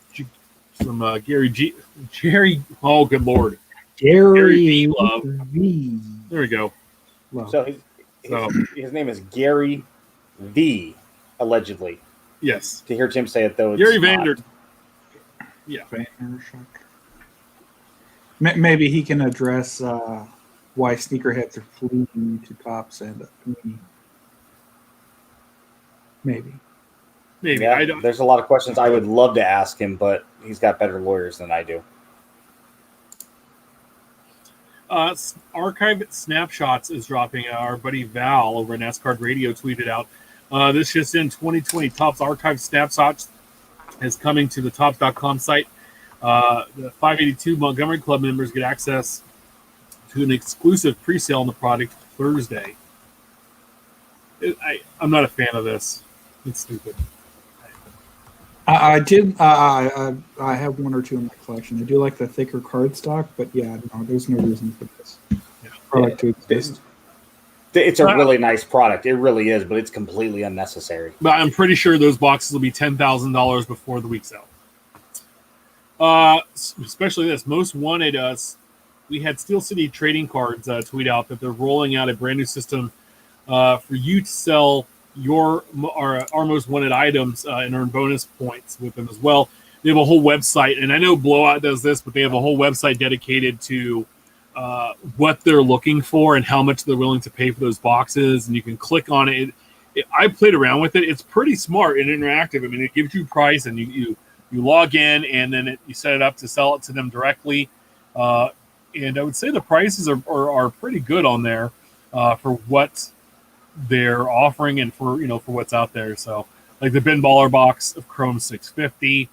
Gary G. Jerry. Oh, good Lord. Gary V. Love. V. There we go. Love. So his name is Gary V. Allegedly. Yes. To hear Tim say it though, it's Gary not. Vander. Yeah. Maybe he can address why sneakerheads are fleeing to Tops and Panini. Maybe. Maybe Yeah, I don't. there's a lot of questions I would love to ask him, but he's got better lawyers than I do. Archive Snapshots is dropping. Our buddy Val over at NASCAR Radio tweeted out. This just in 2020 Topps Archive Snapshots is coming to the Topps.com site. The 582 Montgomery Club members get access to an exclusive pre-sale on the product Thursday. I'm not a fan of this. It's stupid. I did. I have one or two in my collection. I do like the thicker cardstock, but yeah, no, there's no reason for this product to exist. It's a really nice product. It really is, but it's completely unnecessary. But I'm pretty sure those boxes will be $10,000 before the week's out. Especially this Most Wanted. We had Steel City Trading Cards tweet out that they're rolling out a brand new system for you to sell our most wanted items and earn bonus points with them as well. They have a whole website, and I know Blowout does this, but they have a whole website dedicated to what they're looking for and how much they're willing to pay for those boxes. And you can click on it. I played around with it. It's pretty smart and interactive. I mean, it gives you price, and you log in, and then you set it up to sell it to them directly. And I would say the prices are pretty good on there for what they're offering and for what's out there. So like the Ben Baller box of Chrome 650,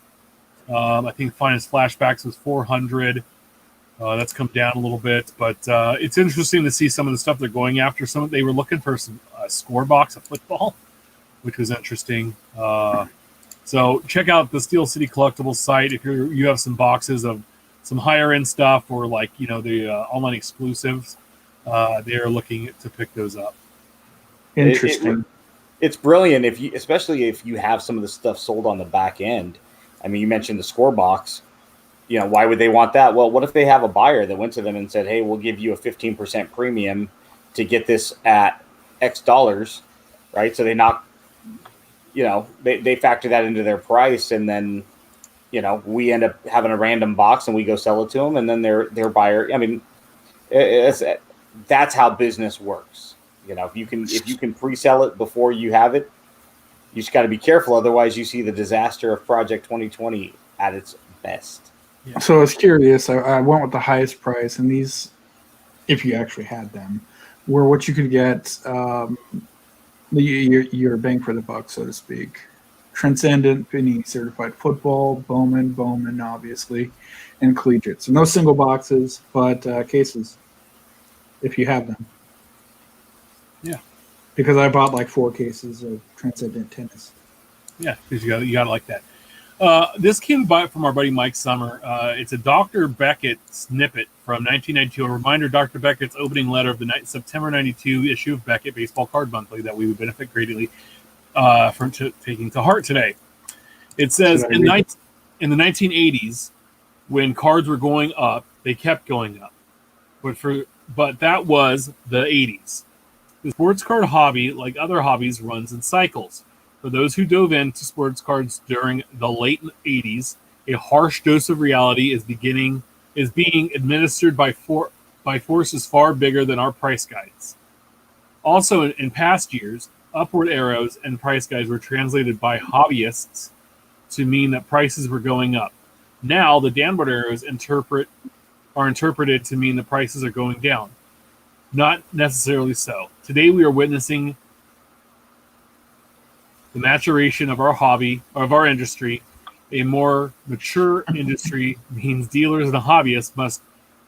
I think Finest Flashbacks was 400. That's come down a little bit, but it's interesting to see some of the stuff they're going after. They were looking for some score box of football, which was interesting. So check out the Steel City Collectibles site if you have some boxes of some higher end stuff or like the online exclusives. They are looking to pick those up. Interesting. It's brilliant especially if you have some of the stuff sold on the back end. I mean, you mentioned the score box. Why would they want that? Well, what if they have a buyer that went to them and said, "Hey, we'll give you a 15% premium to get this at X dollars," right? So they knock, they factor that into their price, and then, we end up having a random box and we go sell it to them, and then their buyer. I mean, that's how business works. If you can pre-sell it before you have it, you just got to be careful. Otherwise, you see the disaster of Project 2020 at its best. Yeah. So I was curious. I went with the highest price, and these, if you actually had them, were what you could get your bang for the buck, so to speak. Transcendent, Panini Certified Football, Bowman, obviously, and Collegiate. So no single boxes, but cases, if you have them. Yeah. Because I bought like 4 cases of Transcendent Tennis. Yeah, because you got to like that. This came from our buddy Mike Summer. It's a Dr. Beckett snippet from 1992. A reminder, Dr. Beckett's opening letter of the September 92 issue of Beckett Baseball Card Monthly that we would benefit greatly from taking to heart today. It says, in the 1980s, when cards were going up, they kept going up. But that was the 80s. The sports card hobby, like other hobbies, runs in cycles. For those who dove into sports cards during the late 80s, a harsh dose of reality is being administered by forces far bigger than our price guides. Also, in past years, upward arrows and price guides were translated by hobbyists to mean that prices were going up. Now, the downward arrows are interpreted to mean the prices are going down. Not necessarily so. Today, we are witnessing the maturation of our hobby, of our industry. A more mature industry means dealers and hobbyists must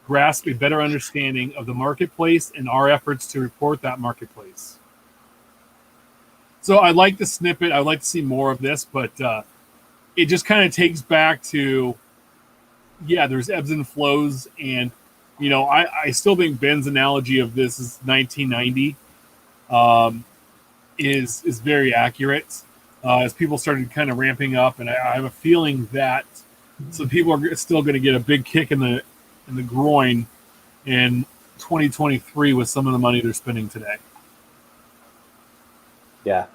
grasp a better understanding of the marketplace and our efforts to report that marketplace. So I like the snippet. I'd like to see more of this, but it just kind of takes back to, there's ebbs and flows. And, I still think Ben's analogy of this is 1990 is very accurate. As people started kind of ramping up, and I have a feeling that some people are still going to get a big kick in the groin in 2023 with some of the money they're spending today. Yeah,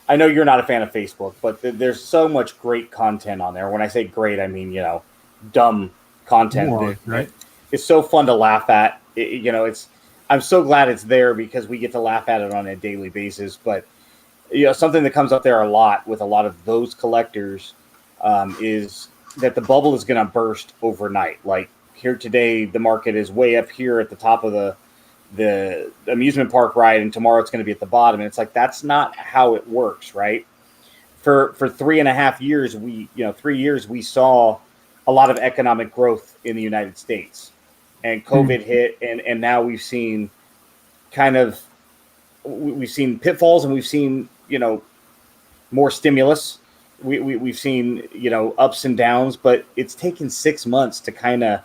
I know you're not a fan of Facebook, but there's so much great content on there. When I say great, I mean dumb content. Right? It's so fun to laugh at. I'm so glad it's there because we get to laugh at it on a daily basis. But something that comes up there a lot with a lot of those collectors is that the bubble is going to burst overnight. Like here today, the market is way up here at the top of the amusement park ride, and tomorrow it's going to be at the bottom. And it's like, that's not how it works, right? For 3.5 years, 3 years, we saw a lot of economic growth in the United States, and COVID hit, and now we've seen we've seen pitfalls, and we've seen, more stimulus. We've seen, ups and downs, but it's taken 6 months to kind of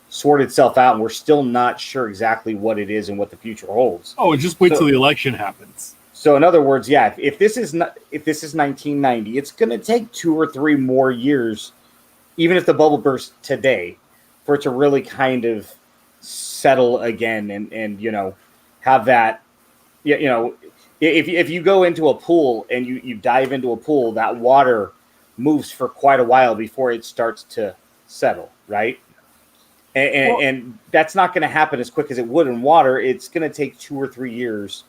sort itself out, and we're still not sure exactly what it is and what the future holds. Oh, just wait till the election happens. So in other words, yeah, if this is 1990, it's going to take 2 or 3 more years, even if the bubble bursts today, for it to really kind of settle again and have that, if you go into a pool and you dive into a pool, that water moves for quite a while before it starts to settle, right? And that's not going to happen as quick as it would in water. It's going to take 2 or 3 years.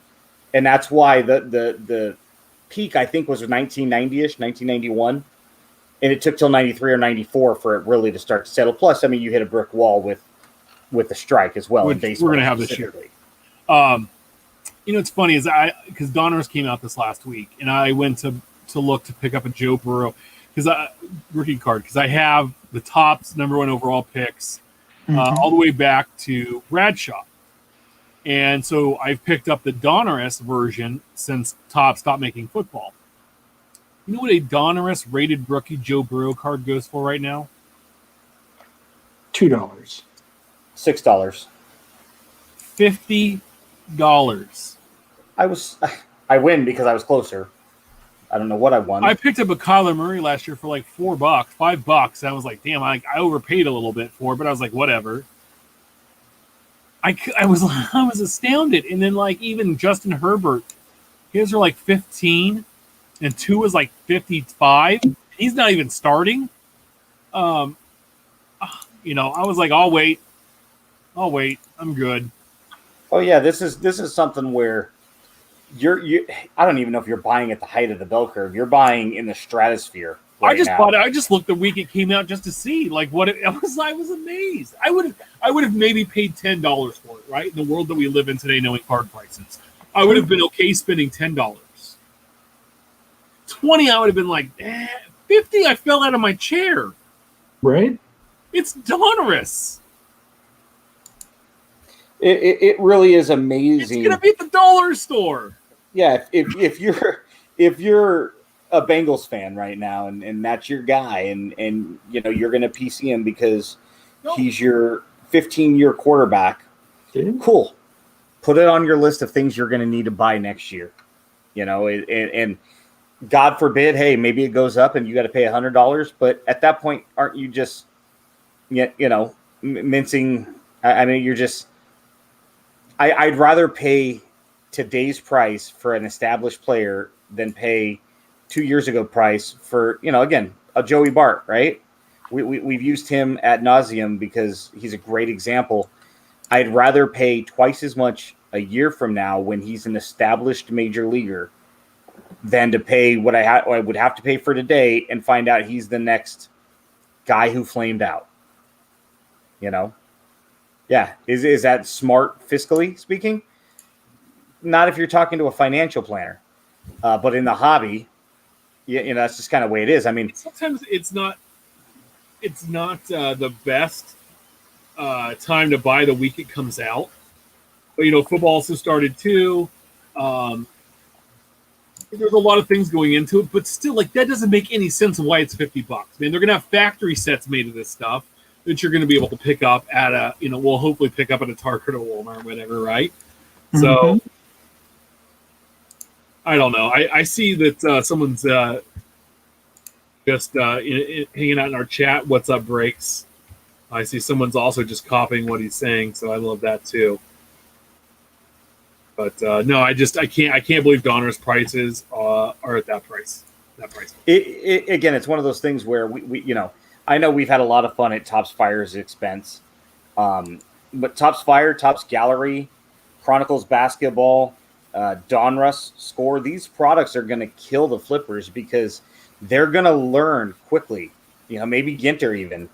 And that's why the peak, I think, was 1990-ish, 1991. And it took till 93 or 94 for it really to start to settle. Plus, I mean, you hit a brick wall with the strike as well. Which we're going to have this year. It's funny because Donruss came out this last week, and I went to look to pick up a Joe Burrow rookie card because I have the Topps #1 overall picks all the way back to Bradshaw. And so I've picked up the Donruss version since Topps stopped making football. You know what a Donruss rated rookie Joe Burrow card goes for right now? $2. $6. $50. I win because I was closer. I don't know what I won. I picked up a Kyler Murray last year for like $4, $5. And I was like, damn, I overpaid a little bit for it, but I was like, whatever. I was astounded. And then like even Justin Herbert, his are like 15 and 2 was like 55. He's not even starting. I was like, I'll wait. I'm good. Oh yeah, this is something where I don't even know if you're buying at the height of the bell curve. You're buying in the stratosphere. I just bought it. I just looked the week it came out just to see like what it was. I was amazed. I would have maybe paid $10 for it, right? In the world that we live in today, knowing card prices, I would have been okay spending $10. 20, I would have been like, 50. I fell out of my chair. Right? It's Donruss. It really is amazing. It's gonna be at the dollar store. Yeah, if you're a Bengals fan right now and that's your guy and you're gonna PC him because he's your 15-year quarterback, cool. Put it on your list of things you're gonna need to buy next year. And God forbid, hey, maybe it goes up and you got to pay $100, but at that point, aren't you just mincing? I mean, you're just. I'd rather pay today's price for an established player than pay 2 years ago price for, again, a Joey Bart, right? We've used him ad nauseum because he's a great example. I'd rather pay twice as much a year from now when he's an established major leaguer than to pay what I would have to pay for today and find out he's the next guy who flamed out. Yeah. Is that smart fiscally speaking? Not if you're talking to a financial planner, but in the hobby, that's just kind of the way it is. I mean, sometimes it's not the best time to buy the week it comes out. But football also started too. There's a lot of things going into it, but still, like that doesn't make any sense of why it's $50. Man, they're gonna have factory sets made of this stuff that you're gonna be able to pick up at hopefully pick up at a Target or Walmart or whatever, right? Mm-hmm. So I don't know. I see that someone's just hanging out in our chat. What's up, Breaks? I see someone's also just copying what he's saying, so I love that too. But no, I can't believe Donruss prices are at that price. Again, it's one of those things where we I know we've had a lot of fun at Topps Fire's expense, but Topps Fire, Topps Gallery, Chronicles Basketball, Donruss, Score, these products are going to kill the flippers because they're going to learn quickly, maybe Ginter even,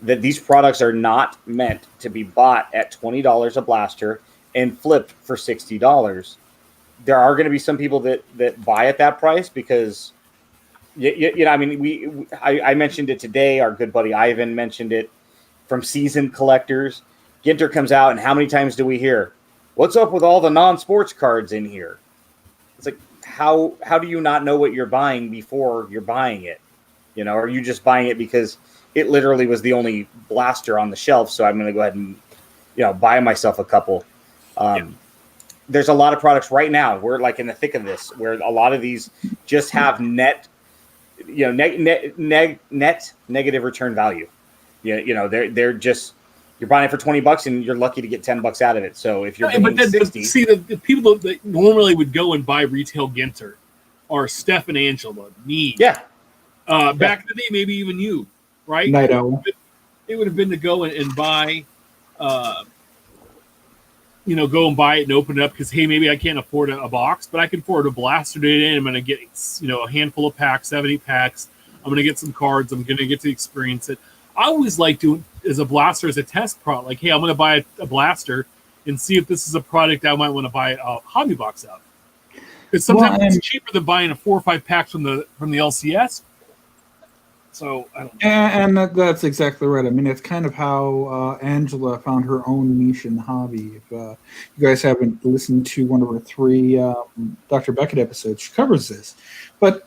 that these products are not meant to be bought at $20 a blaster and flipped for $60. There are going to be some people that buy at that price because, I mean, I mentioned it today. Our good buddy Ivan mentioned it from seasoned collectors. Ginter comes out, and how many times do we hear, "What's up with all the non-sports cards in here?" It's like, how do you not know what you're buying before you're buying it? Are you just buying it because it literally was the only blaster on the shelf, so I'm going to go ahead and buy myself a couple. There's a lot of products right now. We're like in the thick of this, where a lot of these just have net negative return value. They're just, you're buying it for $20 and you're lucky to get $10 out of it. So if you're paying 60, see the people that normally would go and buy retail Ginter are Steph and Angela, me. Yeah. Back in the day, maybe even you, right? Night Owl. It would have been to go and buy, go and buy it and open it up because, hey, maybe I can't afford a box, but I can afford a blaster today. I'm going to get, a handful of packs, 70 packs. I'm going to get some cards. I'm going to get to experience it. I always like doing as a blaster as a test product. Like, hey, I'm going to buy a blaster and see if this is a product I might want to buy a hobby box of. Because sometimes it's cheaper than buying a 4 or 5 packs from the LCS. So I don't know. And that's exactly right. I mean, it's kind of how Angela found her own niche in the hobby. If you guys haven't listened to one of her 3 Dr. Beckett episodes, she covers this. But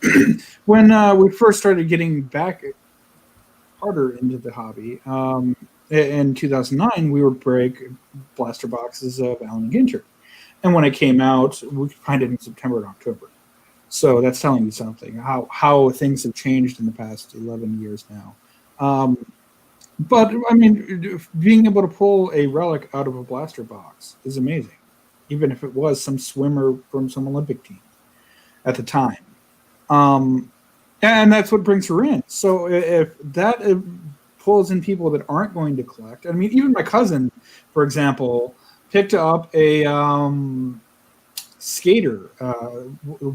when we first started getting back harder into the hobby, in 2009, we would break blaster boxes of Allen Ginter. And when it came out, we could find it in September and October. So that's telling you something, how things have changed in the past 11 years now. But, I mean, being able to pull a relic out of a blaster box is amazing, even if it was some swimmer from some Olympic team at the time. And that's what brings her in. So if that pulls in people that aren't going to collect, I mean, even my cousin, for example, picked up a skater,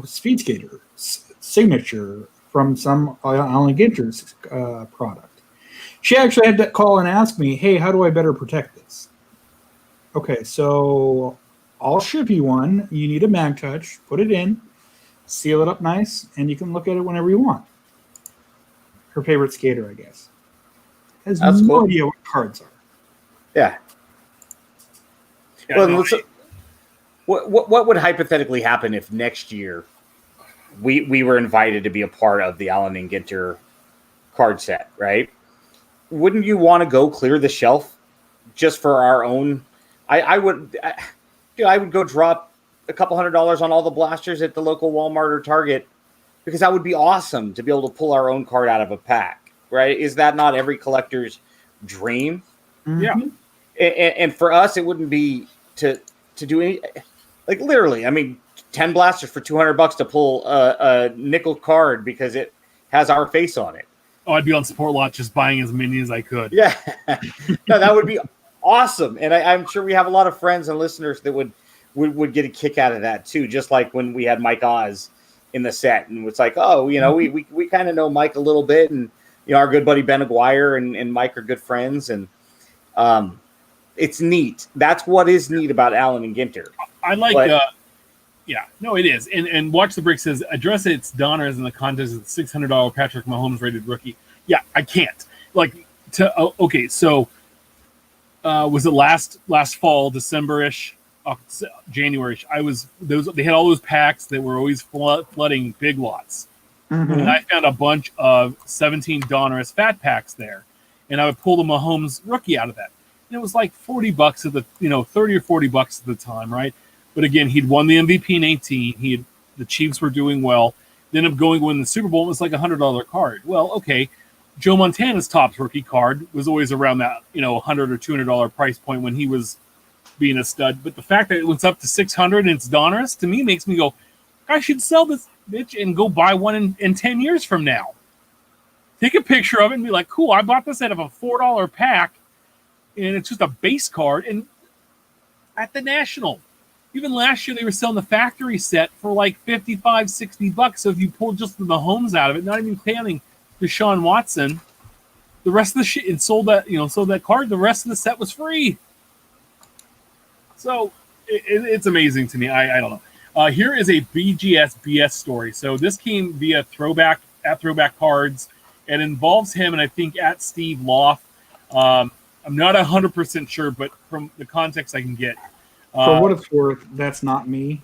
speed skater signature from some Allen Ginter's product. She actually had to call and ask me, "Hey, how do I better protect this?" Okay, so I'll ship you one. You need a mag touch, put it in, seal it up nice, and you can look at it whenever you want. Her favorite skater, I guess. Has That's no cool. idea what cards are. Yeah. What would hypothetically happen if next year we were invited to be a part of the Allen and Ginter card set, right? Wouldn't you want to go clear the shelf just for our own? I would go drop a couple $100 on all the blasters at the local Walmart or Target because that would be awesome to be able to pull our own card out of a pack, right? Is that not every collector's dream? Mm-hmm. Yeah. And for us, it wouldn't be to do any, like literally, I mean, 10 blasters for $200 to pull a nickel card because it has our face on it. Oh, I'd be on Support Lot just buying as many as I could. Yeah. No, that would be awesome. And I'm sure we have a lot of friends and listeners that would get a kick out of that too. Just like when we had Mike Oz in the set and it's like, oh, we kind of know Mike a little bit. And, our good buddy Ben Aguirre and Mike are good friends. And it's neat. That's what is neat about Allen and Ginter. I like, it is. And Watch the Brick says, address its Donners in the context of the $600 Patrick Mahomes rated rookie. Yeah, I can't. So was it last fall, December-ish, January-ish? They had all those packs that were always flooding big lots. Mm-hmm. And I found a bunch of 17 Donruss fat packs there. And I would pull the Mahomes rookie out of that. And it was like $40 at the, 30 or $40 at the time, right? But again, he'd won the MVP in 18. The Chiefs were doing well. Then of going to win the Super Bowl, it was like $100 card. Well, okay. Joe Montana's Topps rookie card was always around that, $100 or $200 price point when he was being a stud. But the fact that it went up to $600 and it's Donruss, to me, makes me go, I should sell this bitch and go buy one in 10 years from now. Take a picture of it and be like, cool, I bought this out of a $4 pack, and it's just a base card and at the National. Even last year, they were selling the factory set for like $55, $60. So if you pulled just the Mahomes out of it, not even counting Deshaun Watson, the rest of the shit and sold that card. The rest of the set was free. So it's amazing to me. I don't know. Here is a BGS BS story. So this came via Throwback Cards. It involves him and I think at Steve Loft. I'm not 100% sure, but from the context I can get. For what it's worth, that's not me.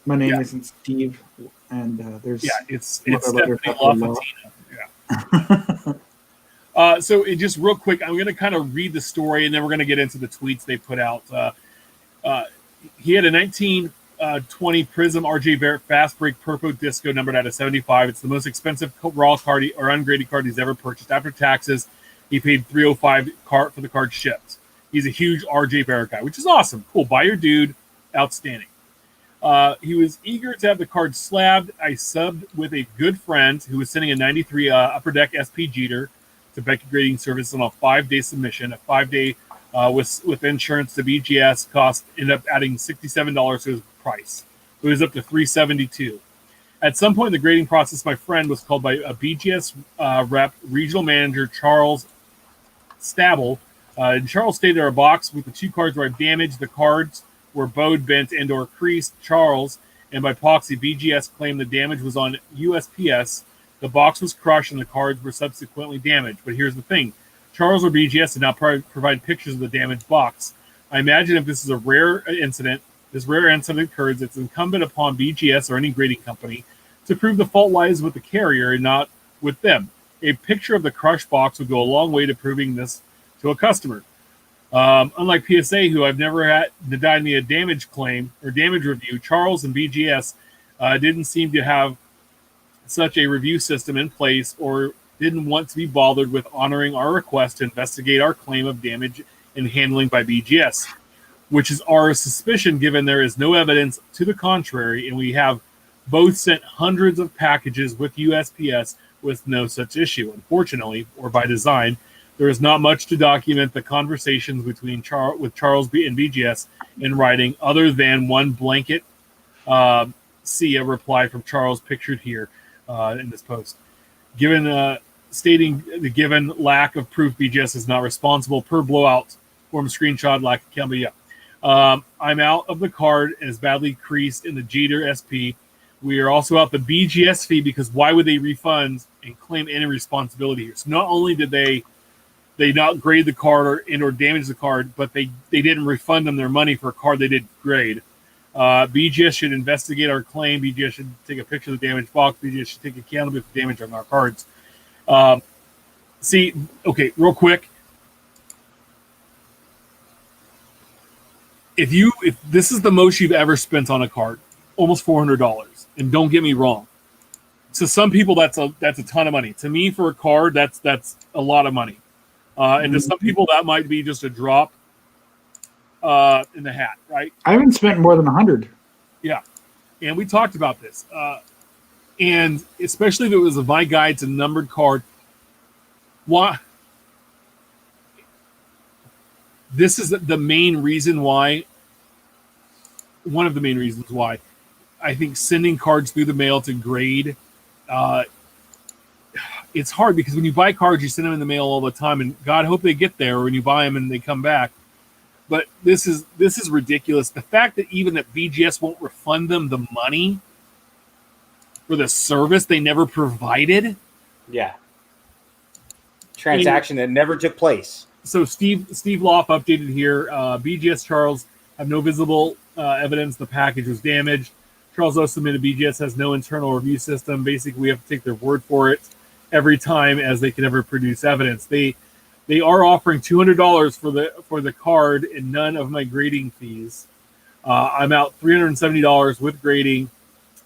My name isn't Steve, and there's it's Stephanie LaFontina. So just real quick, I'm going to kind of read the story, and then we're going to get into the tweets they put out. He had a 1920 Prism RJ Barrett Fast Break Purple Disco numbered out of 75. It's the most expensive raw card or ungraded card he's ever purchased. After taxes, he paid $305 for the card shipped. He's a huge RJ Barrett guy, which is awesome. Cool. Buy your dude. Outstanding. He was eager to have the card slabbed. I subbed with a good friend who was sending a 93 Upper Deck SP Jeter to Beckett Grading Service on a 5-day submission. A 5-day with insurance to BGS cost ended up adding $67 to his price. It was up to $372. At some point in the grading process, my friend was called by a BGS rep, regional manager Charles Stabble. And Charles stated our box with the 2 cards were damaged. The cards were bowed, bent, and or creased. Charles, and by proxy, BGS claimed the damage was on USPS. The box was crushed and the cards were subsequently damaged. But here's the thing. Charles or BGS did not provide pictures of the damaged box. I imagine if this is a rare incident occurs, it's incumbent upon BGS or any grading company to prove the fault lies with the carrier and not with them. A picture of the crushed box would go a long way to proving this to a customer. Unlike PSA, who I've never had denied me a damage claim or damage review, Charles and BGS didn't seem to have such a review system in place or didn't want to be bothered with honoring our request to investigate our claim of damage and handling by BGS, which is our suspicion given there is no evidence to the contrary, and we have both sent hundreds of packages with USPS with no such issue. Unfortunately, or by design, there is not much to document the conversations between Charles and BGS in writing other than one blanket see a reply from Charles pictured here in this post. Stating the given lack of proof BGS is not responsible per blowout form screenshot lack of can be. I'm out of the card and is badly creased in the Jeter SP. We are also out the BGS fee because why would they refund and claim any responsibility here? So not only did they not grade the card or damage the card, but they didn't refund them their money for a card they did grade. BGS should investigate our claim. BGS should take a picture of the damaged box. BGS should take accountability for damage on our cards. Real quick. If this is the most you've ever spent on a card, almost $400, and don't get me wrong, to some people that's a ton of money. To me, for a card, that's a lot of money. And to some people, that might be just a drop in the hat, right? I haven't spent more than 100. Yeah, and we talked about this, and especially if it was my guide to numbered card. Why? This is the main reason why. One of the main reasons why I think sending cards through the mail to grade. It's hard because when you buy cards, you send them in the mail all the time, and God hope they get there when you buy them and they come back. But this is ridiculous. The fact that even that BGS won't refund them the money for the service they never provided. Yeah. Transaction that never took place. So Steve Loft updated here. BGS Charles have no visible evidence the package was damaged. Charles also submitted BGS has no internal review system. Basically, we have to take their word for it every time as they can ever produce evidence. They are offering $200 for the card and none of my grading fees. I'm out $370 with grading.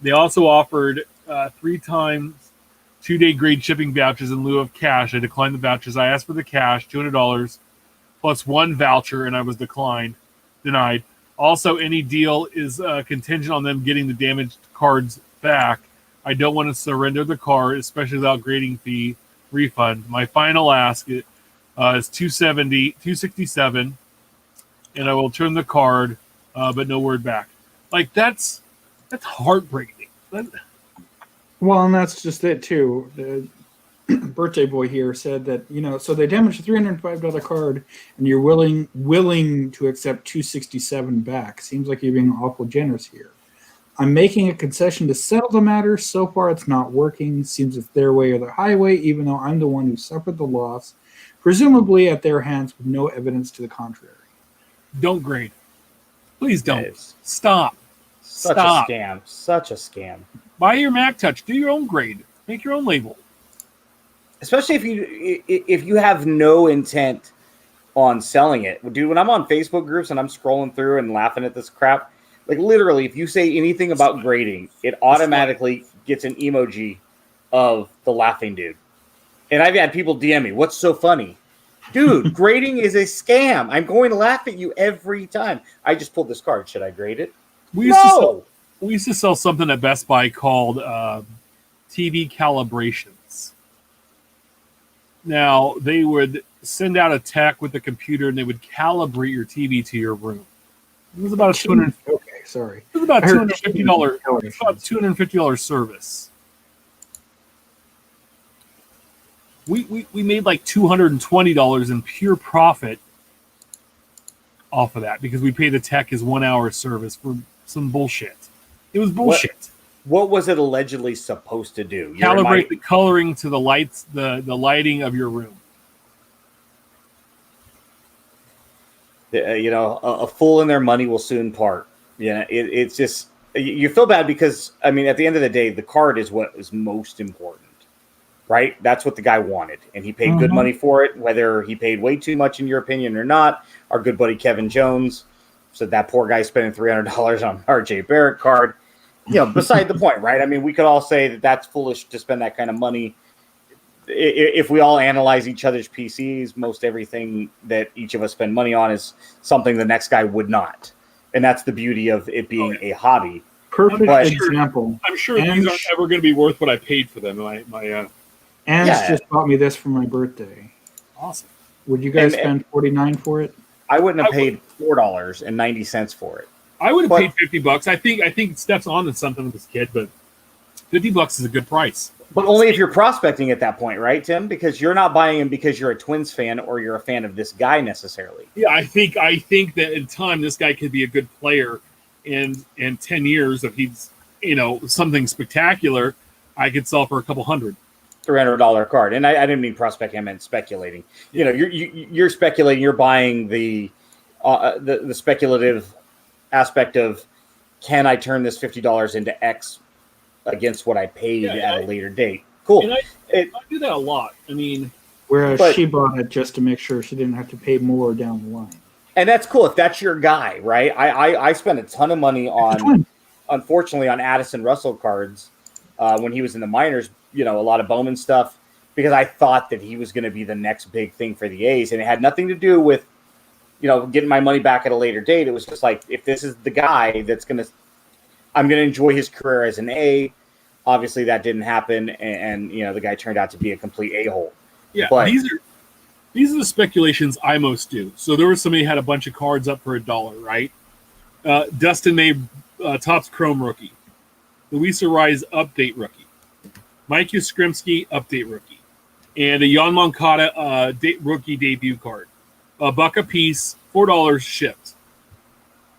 They also offered 3 times 2-day grade shipping vouchers in lieu of cash. I declined the vouchers. I asked for the cash, $200 plus 1 voucher, and I was denied. Also, any deal is contingent on them getting the damaged cards back. I don't want to surrender the card, especially without grading fee refund. My final ask is $267, and I will turn the card but no word back. Like that's heartbreaking. Well, and that's just it too. The birthday boy here said that so they damaged a $305 card, and you're willing to accept $267 back. Seems like you're being awful generous here. I'm making a concession to settle the matter. So far, it's not working. Seems it's their way or the highway, even though I'm the one who suffered the loss, presumably at their hands with no evidence to the contrary. Don't grade. Please don't. It's Stop. such Stop. a scam. Such a scam. Buy your MacTouch. Do your own grade. Make your own label. Especially if you have no intent on selling it. Dude, when I'm on Facebook groups and I'm scrolling through and laughing at this crap, like literally, if you say anything about grading, it automatically gets an emoji of the laughing dude. And I've had people DM me, "What's so funny?" Dude, grading is a scam. I'm going to laugh at you every time. I just pulled this card. Should I grade it? We used to sell something at Best Buy called TV calibrations. Now, they would send out a tech with the computer and they would calibrate your TV to your room. It was about a $250 $250 service. We made like $220 in pure profit off of that because we paid the tech his 1 hour service for some bullshit. It was bullshit. What was it allegedly supposed to do? Calibrate the coloring to the lights, the lighting of your room. A fool in their money will soon part. It's just, you feel bad because, I mean, at the end of the day, the card is what is most important, right? That's what the guy wanted. And he paid good money for it, whether he paid way too much in your opinion or not. Our good buddy Kevin Jones said that poor guy spending $300 on RJ Barrett card. Beside the point, right? I mean, we could all say that that's foolish to spend that kind of money. If we all analyze each other's PCs, most everything that each of us spend money on is something the next guy would not. And that's the beauty of it being a hobby. Perfect example. I'm sure these aren't ever going to be worth what I paid for them. Ange just bought me this for my birthday. Awesome. Would you guys spend $49 for it? I wouldn't have paid $4.90 for it. I would have paid $50. I think Steph's on to something with this kid, but $50 is a good price. But only if you're prospecting at that point, right, Tim? Because you're not buying him because you're a Twins fan or you're a fan of this guy necessarily. Yeah, I think that in time this guy could be a good player, and in 10 years if he's something spectacular, I could sell for a couple hundred. $300 card, and I didn't mean prospecting; I meant speculating. You're speculating. You're buying the speculative aspect of, can I turn this $50 into X against what I paid at a later date? Cool. And I do that a lot. I mean, whereas she bought it just to make sure she didn't have to pay more down the line. And that's cool if that's your guy, right? I spent a ton of money unfortunately, on Addison Russell cards when he was in the minors. A lot of Bowman stuff, because I thought that he was going to be the next big thing for the A's, and it had nothing to do with getting my money back at a later date. It was just like, if this is the guy I'm going to enjoy his career as an A. Obviously, that didn't happen, and the guy turned out to be a complete a-hole. Yeah, but these are the speculations I most do. So there was somebody who had a bunch of cards up for $1, right? Dustin May, Topps Chrome rookie, Luis Arraez update rookie, Mike Yastrzemski update rookie, and a Jan Moncada rookie debut card. $1 a piece, $4 shipped.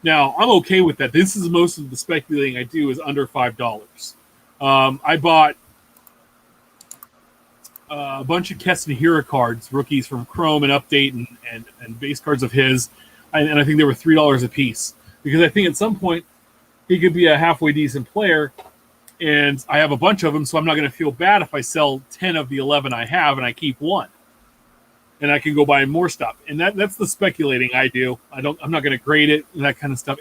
Now, I'm okay with that. This is most of the speculating I do is under $5. I bought a bunch of Keston Hiura cards, rookies from Chrome and Update and base cards of his, and I think they were $3 a piece. Because I think at some point he could be a halfway decent player, and I have a bunch of them, so I'm not going to feel bad if I sell 10 of the 11 I have and I keep one. And I can go buy more stuff. And that's the speculating I do. I'm not going to grade it and that kind of stuff.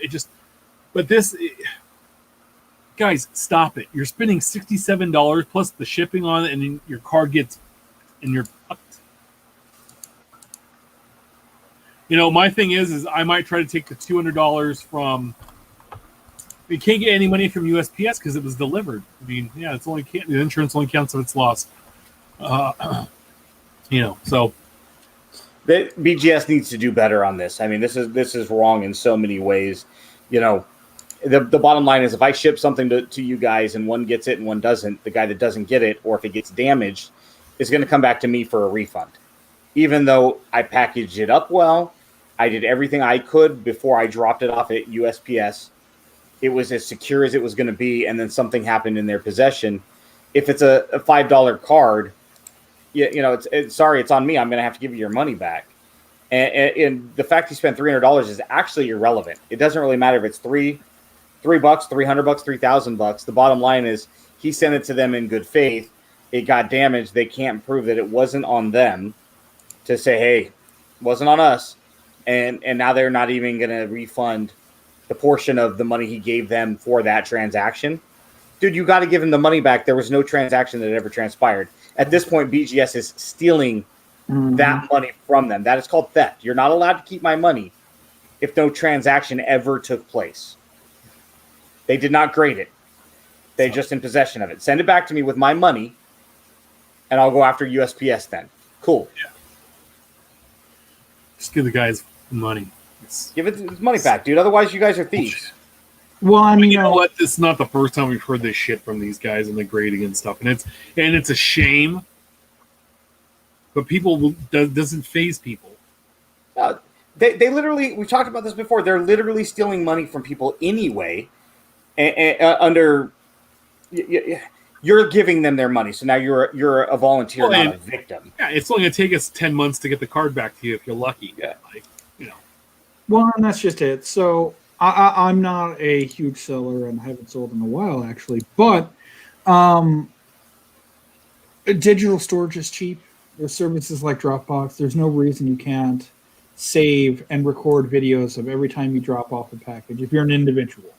Guys, stop it. You're spending $67 plus the shipping on it, and then your card gets, and you're fucked. My thing is I might try to take the $200 from. We can't get any money from USPS because it was delivered. I mean, yeah, the insurance only counts if it's lost. So. The BGS needs to do better on this. I mean, this is wrong in so many ways. you know, the bottom line is if I ship something to you guys and one gets it and one doesn't, the guy that doesn't get it, or if it gets damaged, is going to come back to me for a refund. Even though I packaged it up well, I did everything I could before I dropped it off at USPS. It was as secure as it was going to be, and then something happened in their possession. If it's a $5 card, you know, it's sorry, it's on me. I'm going to have to give you your money back. And the fact he spent $300 is actually irrelevant. It doesn't really matter if it's $3, $300, $3,000. The bottom line is he sent it to them in good faith. It got damaged. They can't prove that it wasn't on them to say, hey, it wasn't on us. And now they're not even going to refund the portion of the money he gave them for that transaction. Dude, you got to give him the money back. There was no transaction that ever transpired. At this point, BGS is stealing that money from them. That is called theft. You're not allowed to keep my money if no transaction ever took place. They did not grade it. They're just in possession of it. Send it back to me with my money, and I'll go after USPS then. Cool. Yeah. Just give the guys money. Give it his money back, dude. Otherwise, you guys are thieves. Well, I mean, You know what? This is not the first time we've heard this shit from these guys and the grading and stuff, and it's a shame. But people doesn't faze people. They literally, we talked about this before. They're literally stealing money from people anyway. And under, you're giving them their money, so now you're a volunteer, not a victim. Yeah, it's only gonna take us 10 months to get the card back to you if you're lucky. Yeah, like, you know. well, and that's just it. So I'm not a huge seller and haven't sold in a while, actually. But digital storage is cheap. There's services like Dropbox. There's no reason you can't save and record videos of every time you drop off a package if you're an individual.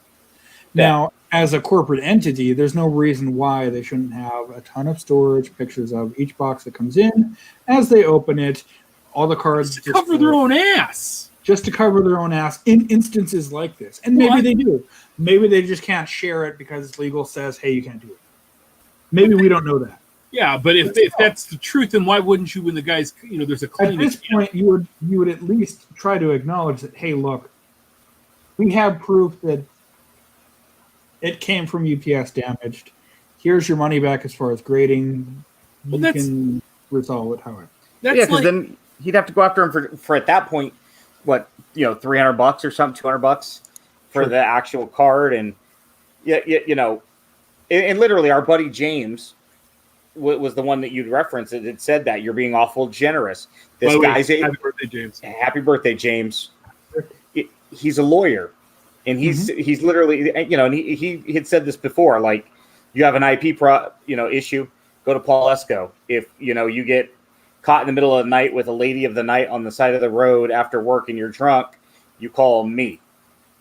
Yeah. Now, as a corporate entity, there's no reason why they shouldn't have a ton of storage, pictures of each box that comes in. As they open it, all the cards just to cover their own ass. Just to cover their own ass in instances like this. And maybe they do. Maybe they just can't share it because legal says, hey, you can't do it. Maybe we don't know that. Yeah, but if that's the truth, then why wouldn't you, when the guys, you know, there's a claim? At this point, you would at least try to acknowledge that, hey, look, we have proof that it came from UPS damaged. Here's your money back as far as grading. You can resolve it however. Yeah, because then he'd have to go after him for at that point, what, you know, $300 or something, $200 for the actual card. And, you know, and literally our buddy James was the one that you'd reference. It said that you're being awful generous. This guy's happy birthday, James. Happy birthday, James. He's a lawyer, and he's literally, you know, and he had said this before. Like, you have an IP issue, go to Paul Esco. If you know you get caught in the middle of the night with a lady of the night on the side of the road after work and you're drunk, you call me.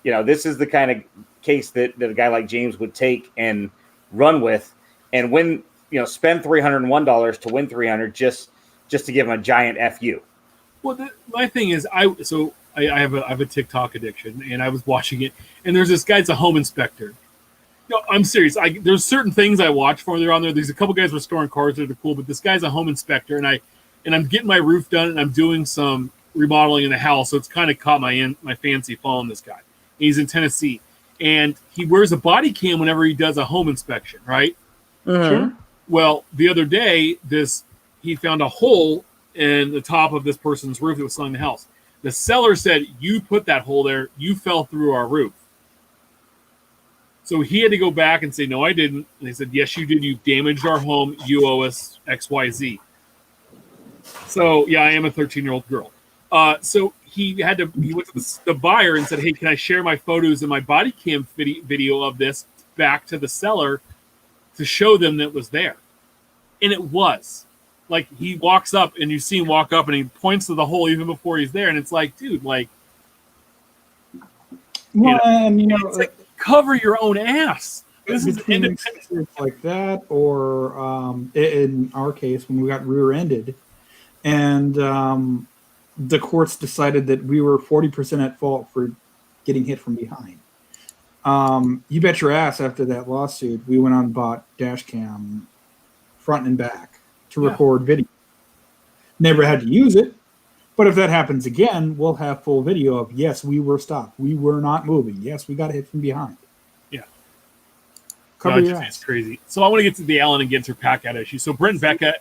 You know, this is the kind of case that a guy like James would take and run with, and when. You know, spend $301 to win $300 just to give him a giant FU. Well, my thing is, I have a TikTok addiction, and I was watching it, and there's this guy's a home inspector. No, I'm serious. There's certain things I watch for. They're on there. There's a couple guys restoring cars that are cool, but this guy's a home inspector, and I'm getting my roof done, and I'm doing some remodeling in the house, so it's kind of caught my fancy following this guy. He's in Tennessee, and he wears a body cam whenever he does a home inspection, right? Mm-hmm. Sure. Well, the other day, he found a hole in the top of this person's roof that was selling the house. The seller said, "You put that hole there. You fell through our roof." So he had to go back and say, "No, I didn't." And they said, "Yes, you did. You damaged our home. You owe us XYZ." So yeah, I am a 13-year-old girl. So he went to the buyer and said, "Hey, can I share my photos and my body cam video of this back to the seller?" To show them that it was there. And it was. Like, he walks up, and you see him walk up, and he points to the hole even before he's there, and it's like, dude, like... Well, it's like, cover your own ass. This is independent. Like that, or in our case, when we got rear-ended, and the courts decided that we were 40% at fault for getting hit from behind. You bet your ass after that lawsuit, we went on and bought dash cam front and back to record video. Never had to use it, But if that happens again, we'll have full video of, yes, we were stopped. We were not moving. Yes, we got hit from behind. Yeah. Cover No, your it's ass. crazy. So I want to get to the Allen and Ginter pack out issue. So Brent Becca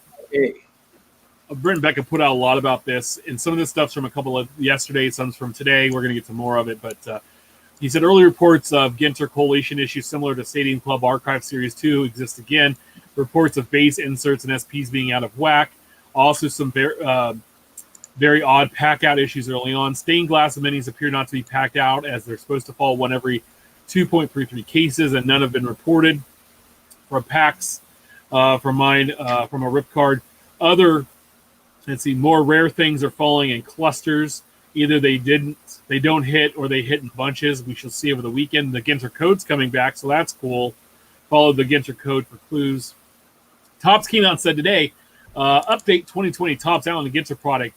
put out a lot about this, and some of this stuff's from a couple of yesterday, some's from today. We're going to get to more of it, but he said early reports of Ginter coalition issues similar to Stadium Club Archive Series 2 exist again. Reports of base inserts and SPs being out of whack. Also, some very odd pack out issues early on. Stained glass minis appear not to be packed out as they're supposed to fall one every 2.33 cases, and none have been reported from packs from mine from a rip card. Other, let's see, more rare things are falling in clusters. Either they don't hit, or they hit in bunches. We shall see over the weekend. The Ginter code's coming back, so that's cool. Follow the Ginter code for clues. Topps came out and said today, update 2020 Topps Allen and Ginter product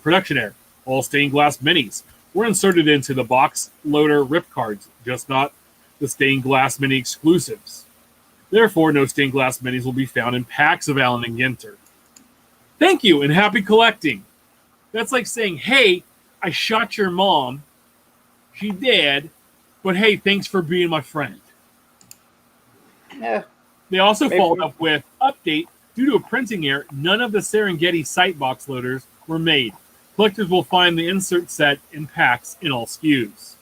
production air. All stained glass minis were inserted into the box loader rip cards, just not the stained glass mini exclusives. Therefore, no stained glass minis will be found in packs of Allen and Ginter. Thank you and happy collecting. That's like saying, hey, I shot your mom. She did. But hey, thanks for being my friend. Yeah. They also followed up with, update, due to a printing error, none of the Serengeti sight box loaders were made. Collectors will find the insert set in packs in all SKUs.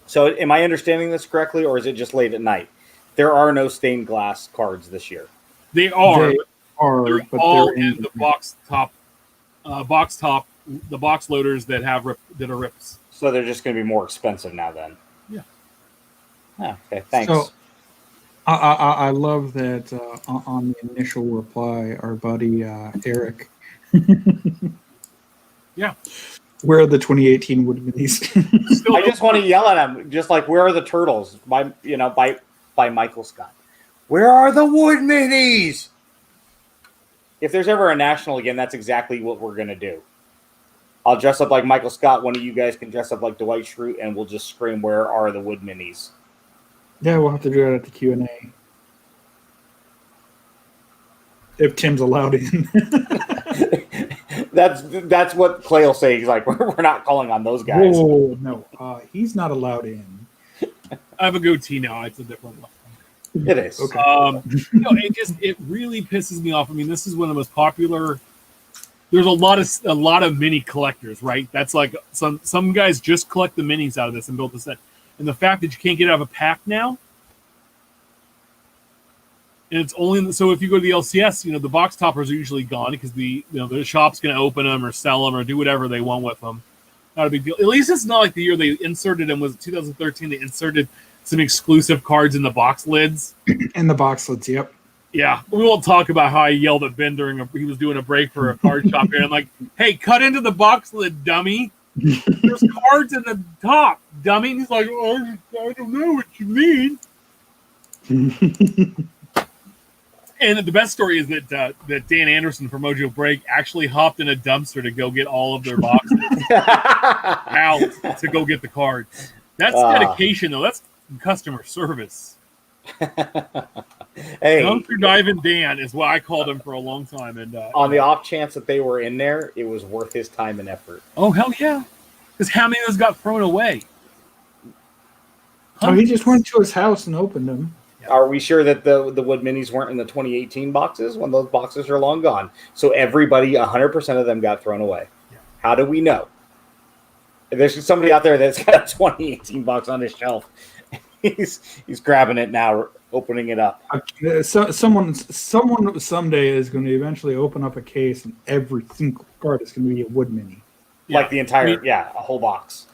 So am I understanding this correctly, or is it just late at night? There are no stained glass cards this year. They are. They're but all they're in the box top, the box loaders that have that are rips. So they're just going to be more expensive now then. Yeah. Oh, okay, thanks. So I love that on the initial reply, our buddy Eric. Yeah. Where are the 2018 Wood Minis? Still I just want to yell at him, just like, where are the turtles? By Michael Scott. Where are the Wood Minis? If there's ever a national again, that's exactly what we're going to do. I'll dress up like Michael Scott. One of you guys can dress up like Dwight Schrute, and we'll just scream, where are the Wood Minis? Yeah, we'll have to do that at the Q&A. If Tim's allowed in. That's what Clay will say. He's like, we're not calling on those guys. Whoa, no. He's not allowed in. I have a goatee now. It's a different one. It is. Okay. It really pisses me off. I mean, this is one of the most popular. There's a lot of mini collectors, right? That's like some guys just collect the minis out of this and build the set. And the fact that you can't get out of a pack now, and it's only so if you go to the LCS, the box toppers are usually gone because the shop's going to open them or sell them or do whatever they want with them. Not a big deal. At least it's not like the year they inserted them was 2013. They inserted some exclusive cards in the box lids. In the box lids, yep. Yeah, we won't talk about how I yelled at Ben during he was doing a break for a card shop here. I'm like, hey, cut into the box lid, dummy. There's cards in the top, dummy. And he's like, oh, I don't know what you mean. And the best story is that Dan Anderson from Mojo Break actually hopped in a dumpster to go get all of their boxes out to go get the cards. That's dedication, though. That's customer service. Hey, Dumpster Diving Dan is what I called him for a long time. And on the off chance that they were in there, it was worth his time and effort. oh, hell yeah. Because how many of those got thrown away? Oh, he just went to his house and opened them. Are we sure that the Wood Minis weren't in the 2018 boxes when those boxes are long gone? So everybody, 100% of them got thrown away. Yeah. How do we know? There's somebody out there that's got a 2018 box on his shelf. He's grabbing it now, opening it up. Someone someday is going to eventually open up a case, and every single card is going to be a Wood Mini. Yeah. Like the entire, a whole box.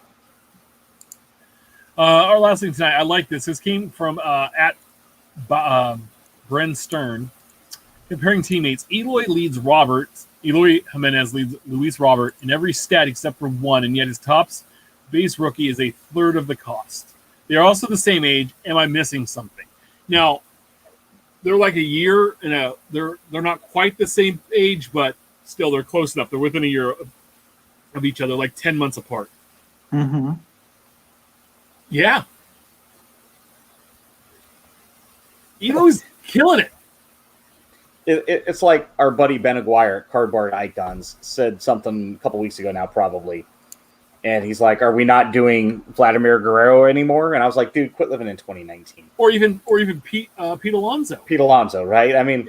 Our last thing tonight, I like this. This came from at Bren Stern. Comparing teammates, Eloy Jimenez leads Luis Robert in every stat except for one, and yet his Topps base rookie is a third of the cost. They are also the same age. Am I missing something? Now, they're like a year and they're not quite the same age, but still they're close enough. They're within a year of each other, like 10 months apart. Mm-hmm. Yeah. Eloy's killing it. It's like our buddy Ben Aguirre at Cardboard Icons said something a couple weeks ago now, probably. And he's like, "Are we not doing Vladimir Guerrero anymore?" And I was like, "Dude, quit living in 2019." Or even Pete Alonso. Pete Alonso, right? I mean,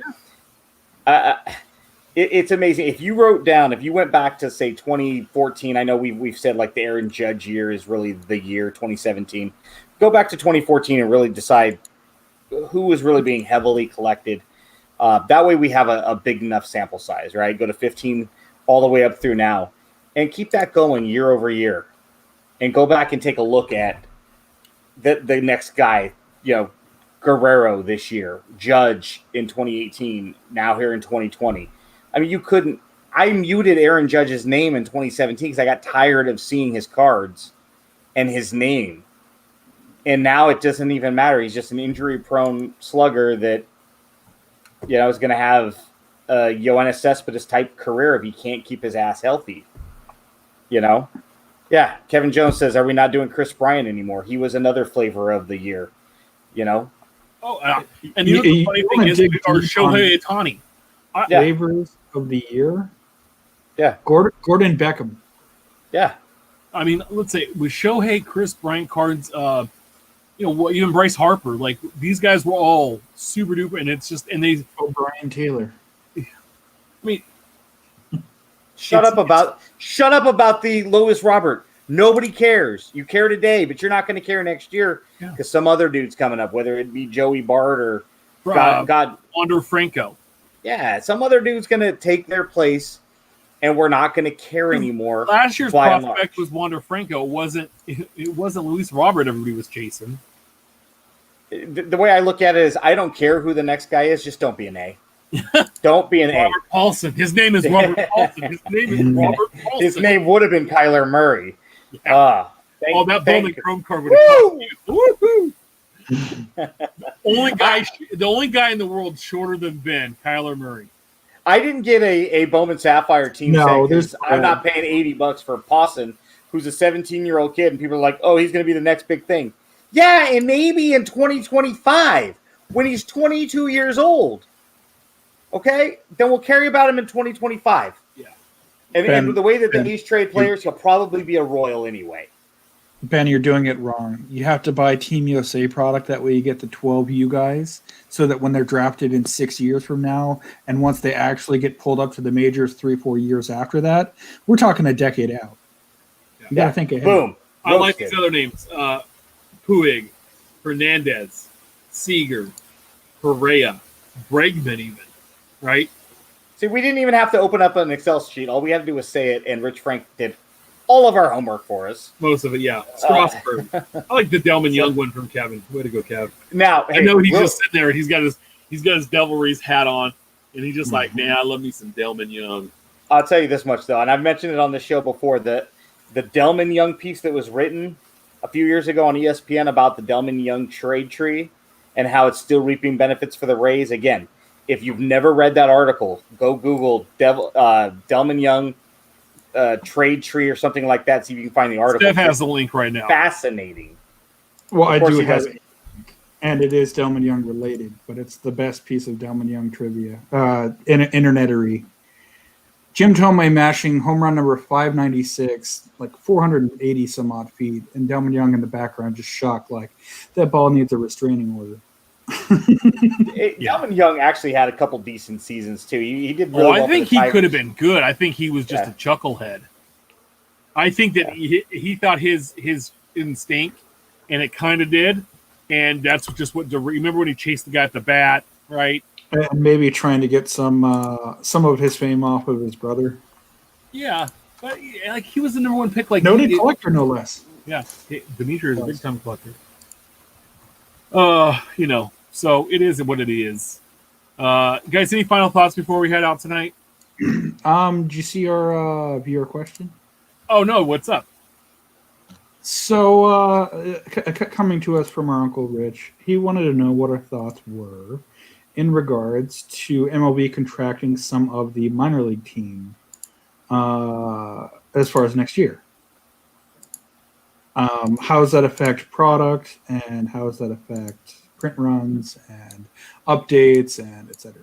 it's amazing. If you went back to say 2014, I know we've said like the Aaron Judge year is really the year 2017. Go back to 2014 and really decide who was really being heavily collected. That way we have a big enough sample size, right? Go to 15 all the way up through now. And keep that going year over year, and go back and take a look at the next guy, Guerrero this year, Judge in 2018, now here in 2020. I mean, I muted Aaron Judge's name in 2017 because I got tired of seeing his cards and his name. And now it doesn't even matter. He's just an injury-prone slugger that, is going to have a Yoenis Cespedes type career if he can't keep his ass healthy. Yeah. Kevin Jones says, "Are we not doing Chris Bryant anymore? He was another flavor of the year." Oh, and the funny thing is, our Shohei Ohtani. Flavors of the year. Yeah, Gordon Beckham. Yeah, I mean, let's say with Shohei, Chris Bryant cards, even Bryce Harper, like these guys were all super duper, and it's just Brian Taylor. I mean. Shut up about the Louis Robert. Nobody cares. You care today, but you're not going to care next year because some other dude's coming up, whether it be Joey Bart or Wander Franco. Yeah, some other dude's going to take their place, and we're not going to care anymore. Last year's prospect was Wander Franco. It wasn't Luis Robert everybody was chasing. The way I look at it is, I don't care who the next guy is. Just don't be an A. Don't be an Robert A. Paulson. His name is Robert Paulson. His name is Robert Paulson. His name would have been Kyler Murray. Yeah. That Bowman Chrome card would have cost you. The only guy in the world shorter than Ben, Kyler Murray. I didn't get a Bowman Sapphire team set because I'm not paying $80 for Paulson, who's a 17-year-old kid, and people are like, "Oh, he's going to be the next big thing." Yeah, and maybe in 2025 when he's 22 years old. Okay, then we'll carry about him in 2025. Yeah, and the way that the East trade players, he'll probably be a Royal anyway. Ben, you're doing it wrong. You have to buy Team USA product. That way you get the 12U guys so that when they're drafted in 6 years from now, and once they actually get pulled up to the majors 3-4 years after that, we're talking a decade out. You got to think ahead. Boom. I like these other names. Puig, Hernandez, Seager, Correa, Bregman even. Right? See, we didn't even have to open up an Excel sheet. All we had to do was say it, and Rich Frank did all of our homework for us. Most of it, yeah. Strasburg. I like the Delman Young one from Kevin. Way to go, Kev. Now, I know he's just sitting there and he's got his Devilries hat on, and he's just like, "Man, I love me some Delman Young." I'll tell you this much though, and I've mentioned it on the show before, that the Delman Young piece that was written a few years ago on ESPN about the Delman Young trade tree and how it's still reaping benefits for the Rays. Again, if you've never read that article, go Google Delman Young trade tree or something like that. See if you can find the article. Steph has the link right now. Fascinating. Well, I do have it, and it is Delman Young related, but it's the best piece of Delman Young trivia. Internetery. Jim Thome mashing home run number 596, like 480 some odd feet, and Delman Young in the background just shocked, like that ball needs a restraining order. Delman Young actually had a couple decent seasons too. He did really well. I think he could have been good. I think he was just a chucklehead. I think that he thought his instinct, and it kind of did, and that's just what. Remember when he chased the guy at the bat, right? And maybe trying to get some of his fame off of his brother. Yeah, but like he was the number one pick. Like noted collector, no less. Yeah, Dimitri is a big time collector. So it is what it is. Guys, any final thoughts before we head out tonight? Did you see our viewer question? Oh no, what's up? So, coming to us from our Uncle Rich, he wanted to know what our thoughts were in regards to MLB contracting some of the minor league team as far as next year. How does that affect product, and how does that affect print runs and updates and etc.?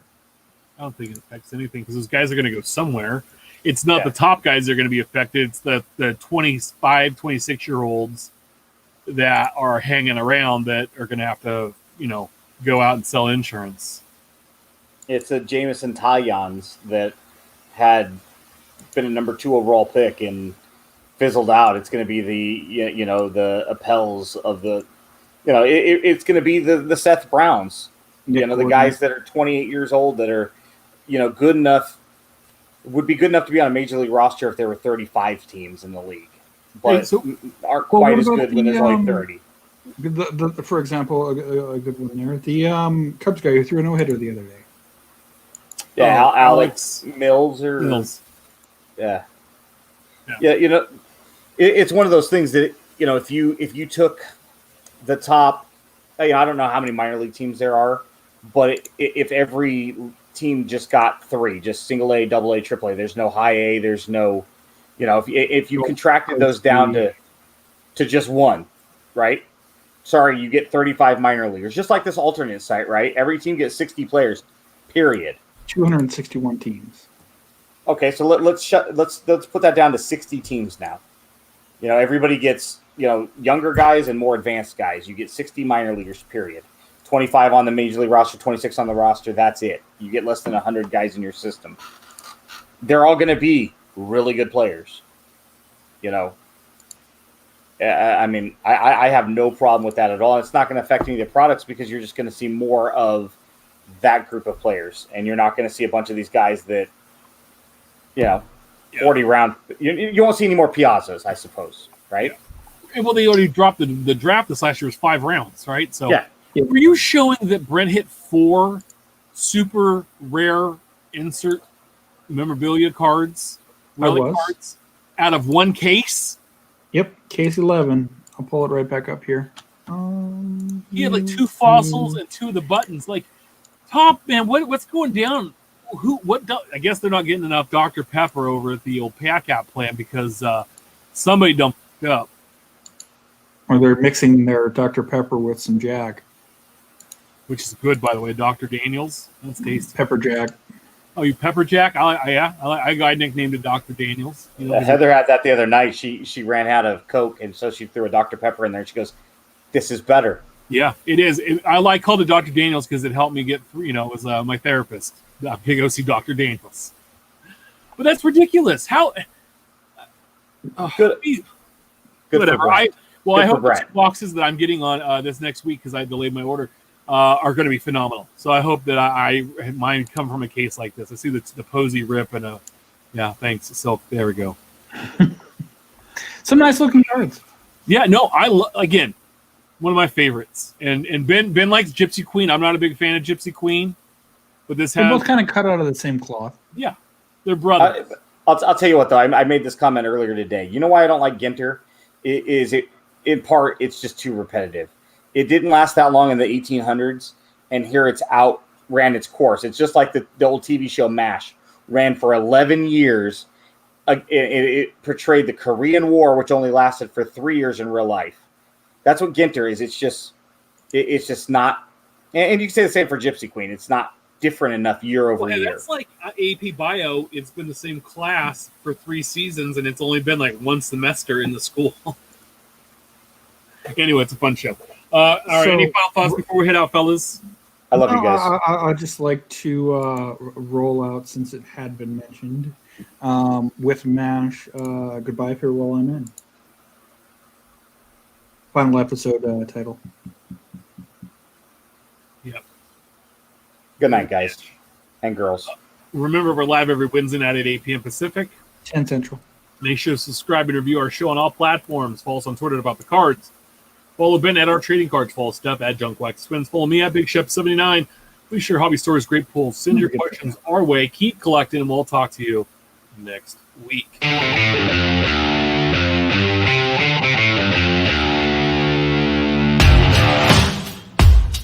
I don't think it affects anything because those guys are going to go somewhere. It's not Yeah. the top guys that are going to be affected. It's the 25, 26-year-olds that are hanging around that are going to have to, go out and sell insurance. It's a Jameson Tyons that had been a number 2 overall pick and fizzled out. It's going to be the Appels of the, it's going to be the Seth Browns. The guys that are 28 years old that are, good enough, would be good enough to be on a major league roster if there were 35 teams in the league, but aren't quite as good when there's only 30. For example, a good one there. The Cubs guy who threw a no-hitter the other day. Yeah, Alex Mills or Mills. Yeah. It's one of those things that if you took the top, I don't know how many minor league teams there are, but if every team just got 3, just single A, double A, triple A, there's no high A, there's no, if you contracted those down to just 1, right? Sorry, you get 35 minor leaguers, just like this alternate site, right? Every team gets 60 players, period. 261 teams. Okay, so let's put that down to 60 teams now. Everybody gets younger guys and more advanced guys. You get 60 minor leaguers, period. 25 on the major league roster, 26 on the roster. That's it. You get less than 100 guys in your system. They're all going to be really good players. I have no problem with that at all. It's not going to affect any of the products because you're just going to see more of that group of players, and you're not going to see a bunch of these guys that, 40 round. You won't see any more Piazzas, I suppose, right? Yeah. Well, they already dropped the draft this last year was 5 rounds, right? So, yeah. Were you showing that Brent hit 4 super rare insert memorabilia cards, relic cards, out of 1 case? Yep, case 11. I'll pull it right back up here. He had like 2 fossils and 2 of the buttons. Like, top man, what's going down? I guess they're not getting enough Dr. Pepper over at the old PACAP plant because somebody dumped it up. Or they're mixing their Dr. Pepper with some Jack. Which is good, by the way. Dr. Daniels. That's tasty. Pepper Jack. Oh, you Pepper Jack? I nicknamed it Dr. Daniels. Heather had that the other night. She ran out of Coke, and so she threw a Dr. Pepper in there. And she goes, "This is better." Yeah, it is. I called it Dr. Daniels because it helped me get through. It was my therapist. I'm going to go see Dr. Daniels. But that's ridiculous. How? Good whatever. I hope the 2 boxes that I'm getting on this next week because I delayed my order are going to be phenomenal. So I hope that mine come from a case like this. I see the Posey rip and thanks. So there we go. Some nice looking cards. Yeah, no, again, one of my favorites. And Ben likes Gypsy Queen. I'm not a big fan of Gypsy Queen, but they're both kind of cut out of the same cloth. Yeah, they're brothers. I'll tell you what though. I made this comment earlier today. You know why I don't like Ginter? In part, it's just too repetitive. It didn't last that long in the 1800s, and here it's ran its course. It's just like the old TV show MASH ran for 11 years. It portrayed the Korean War, which only lasted for 3 years in real life. That's what Ginter is. It's just not. And you can say the same for Gypsy Queen. It's not different enough year over year. That's like AP Bio. It's been the same class for 3 seasons, and it's only been like 1 semester in the school. Anyway, it's a fun show. All right, any final thoughts before we head out, fellas? I love you guys. I'd just like to roll out, since it had been mentioned, with MASH, Goodbye, Farewell, Amen. Final episode title. Yep. Good night, guys and girls. Remember, we're live every Wednesday night at 8 p.m. Pacific. 10 Central. Make sure to subscribe and review our show on all platforms. Follow us on Twitter about the cards. Follow Ben at our trading cards. Follow Steph at Junk Wax Twins. Follow me at Big Shep79. Please share hobby stories, great pulls. Send your questions our way. Keep collecting, and we'll talk to you next week.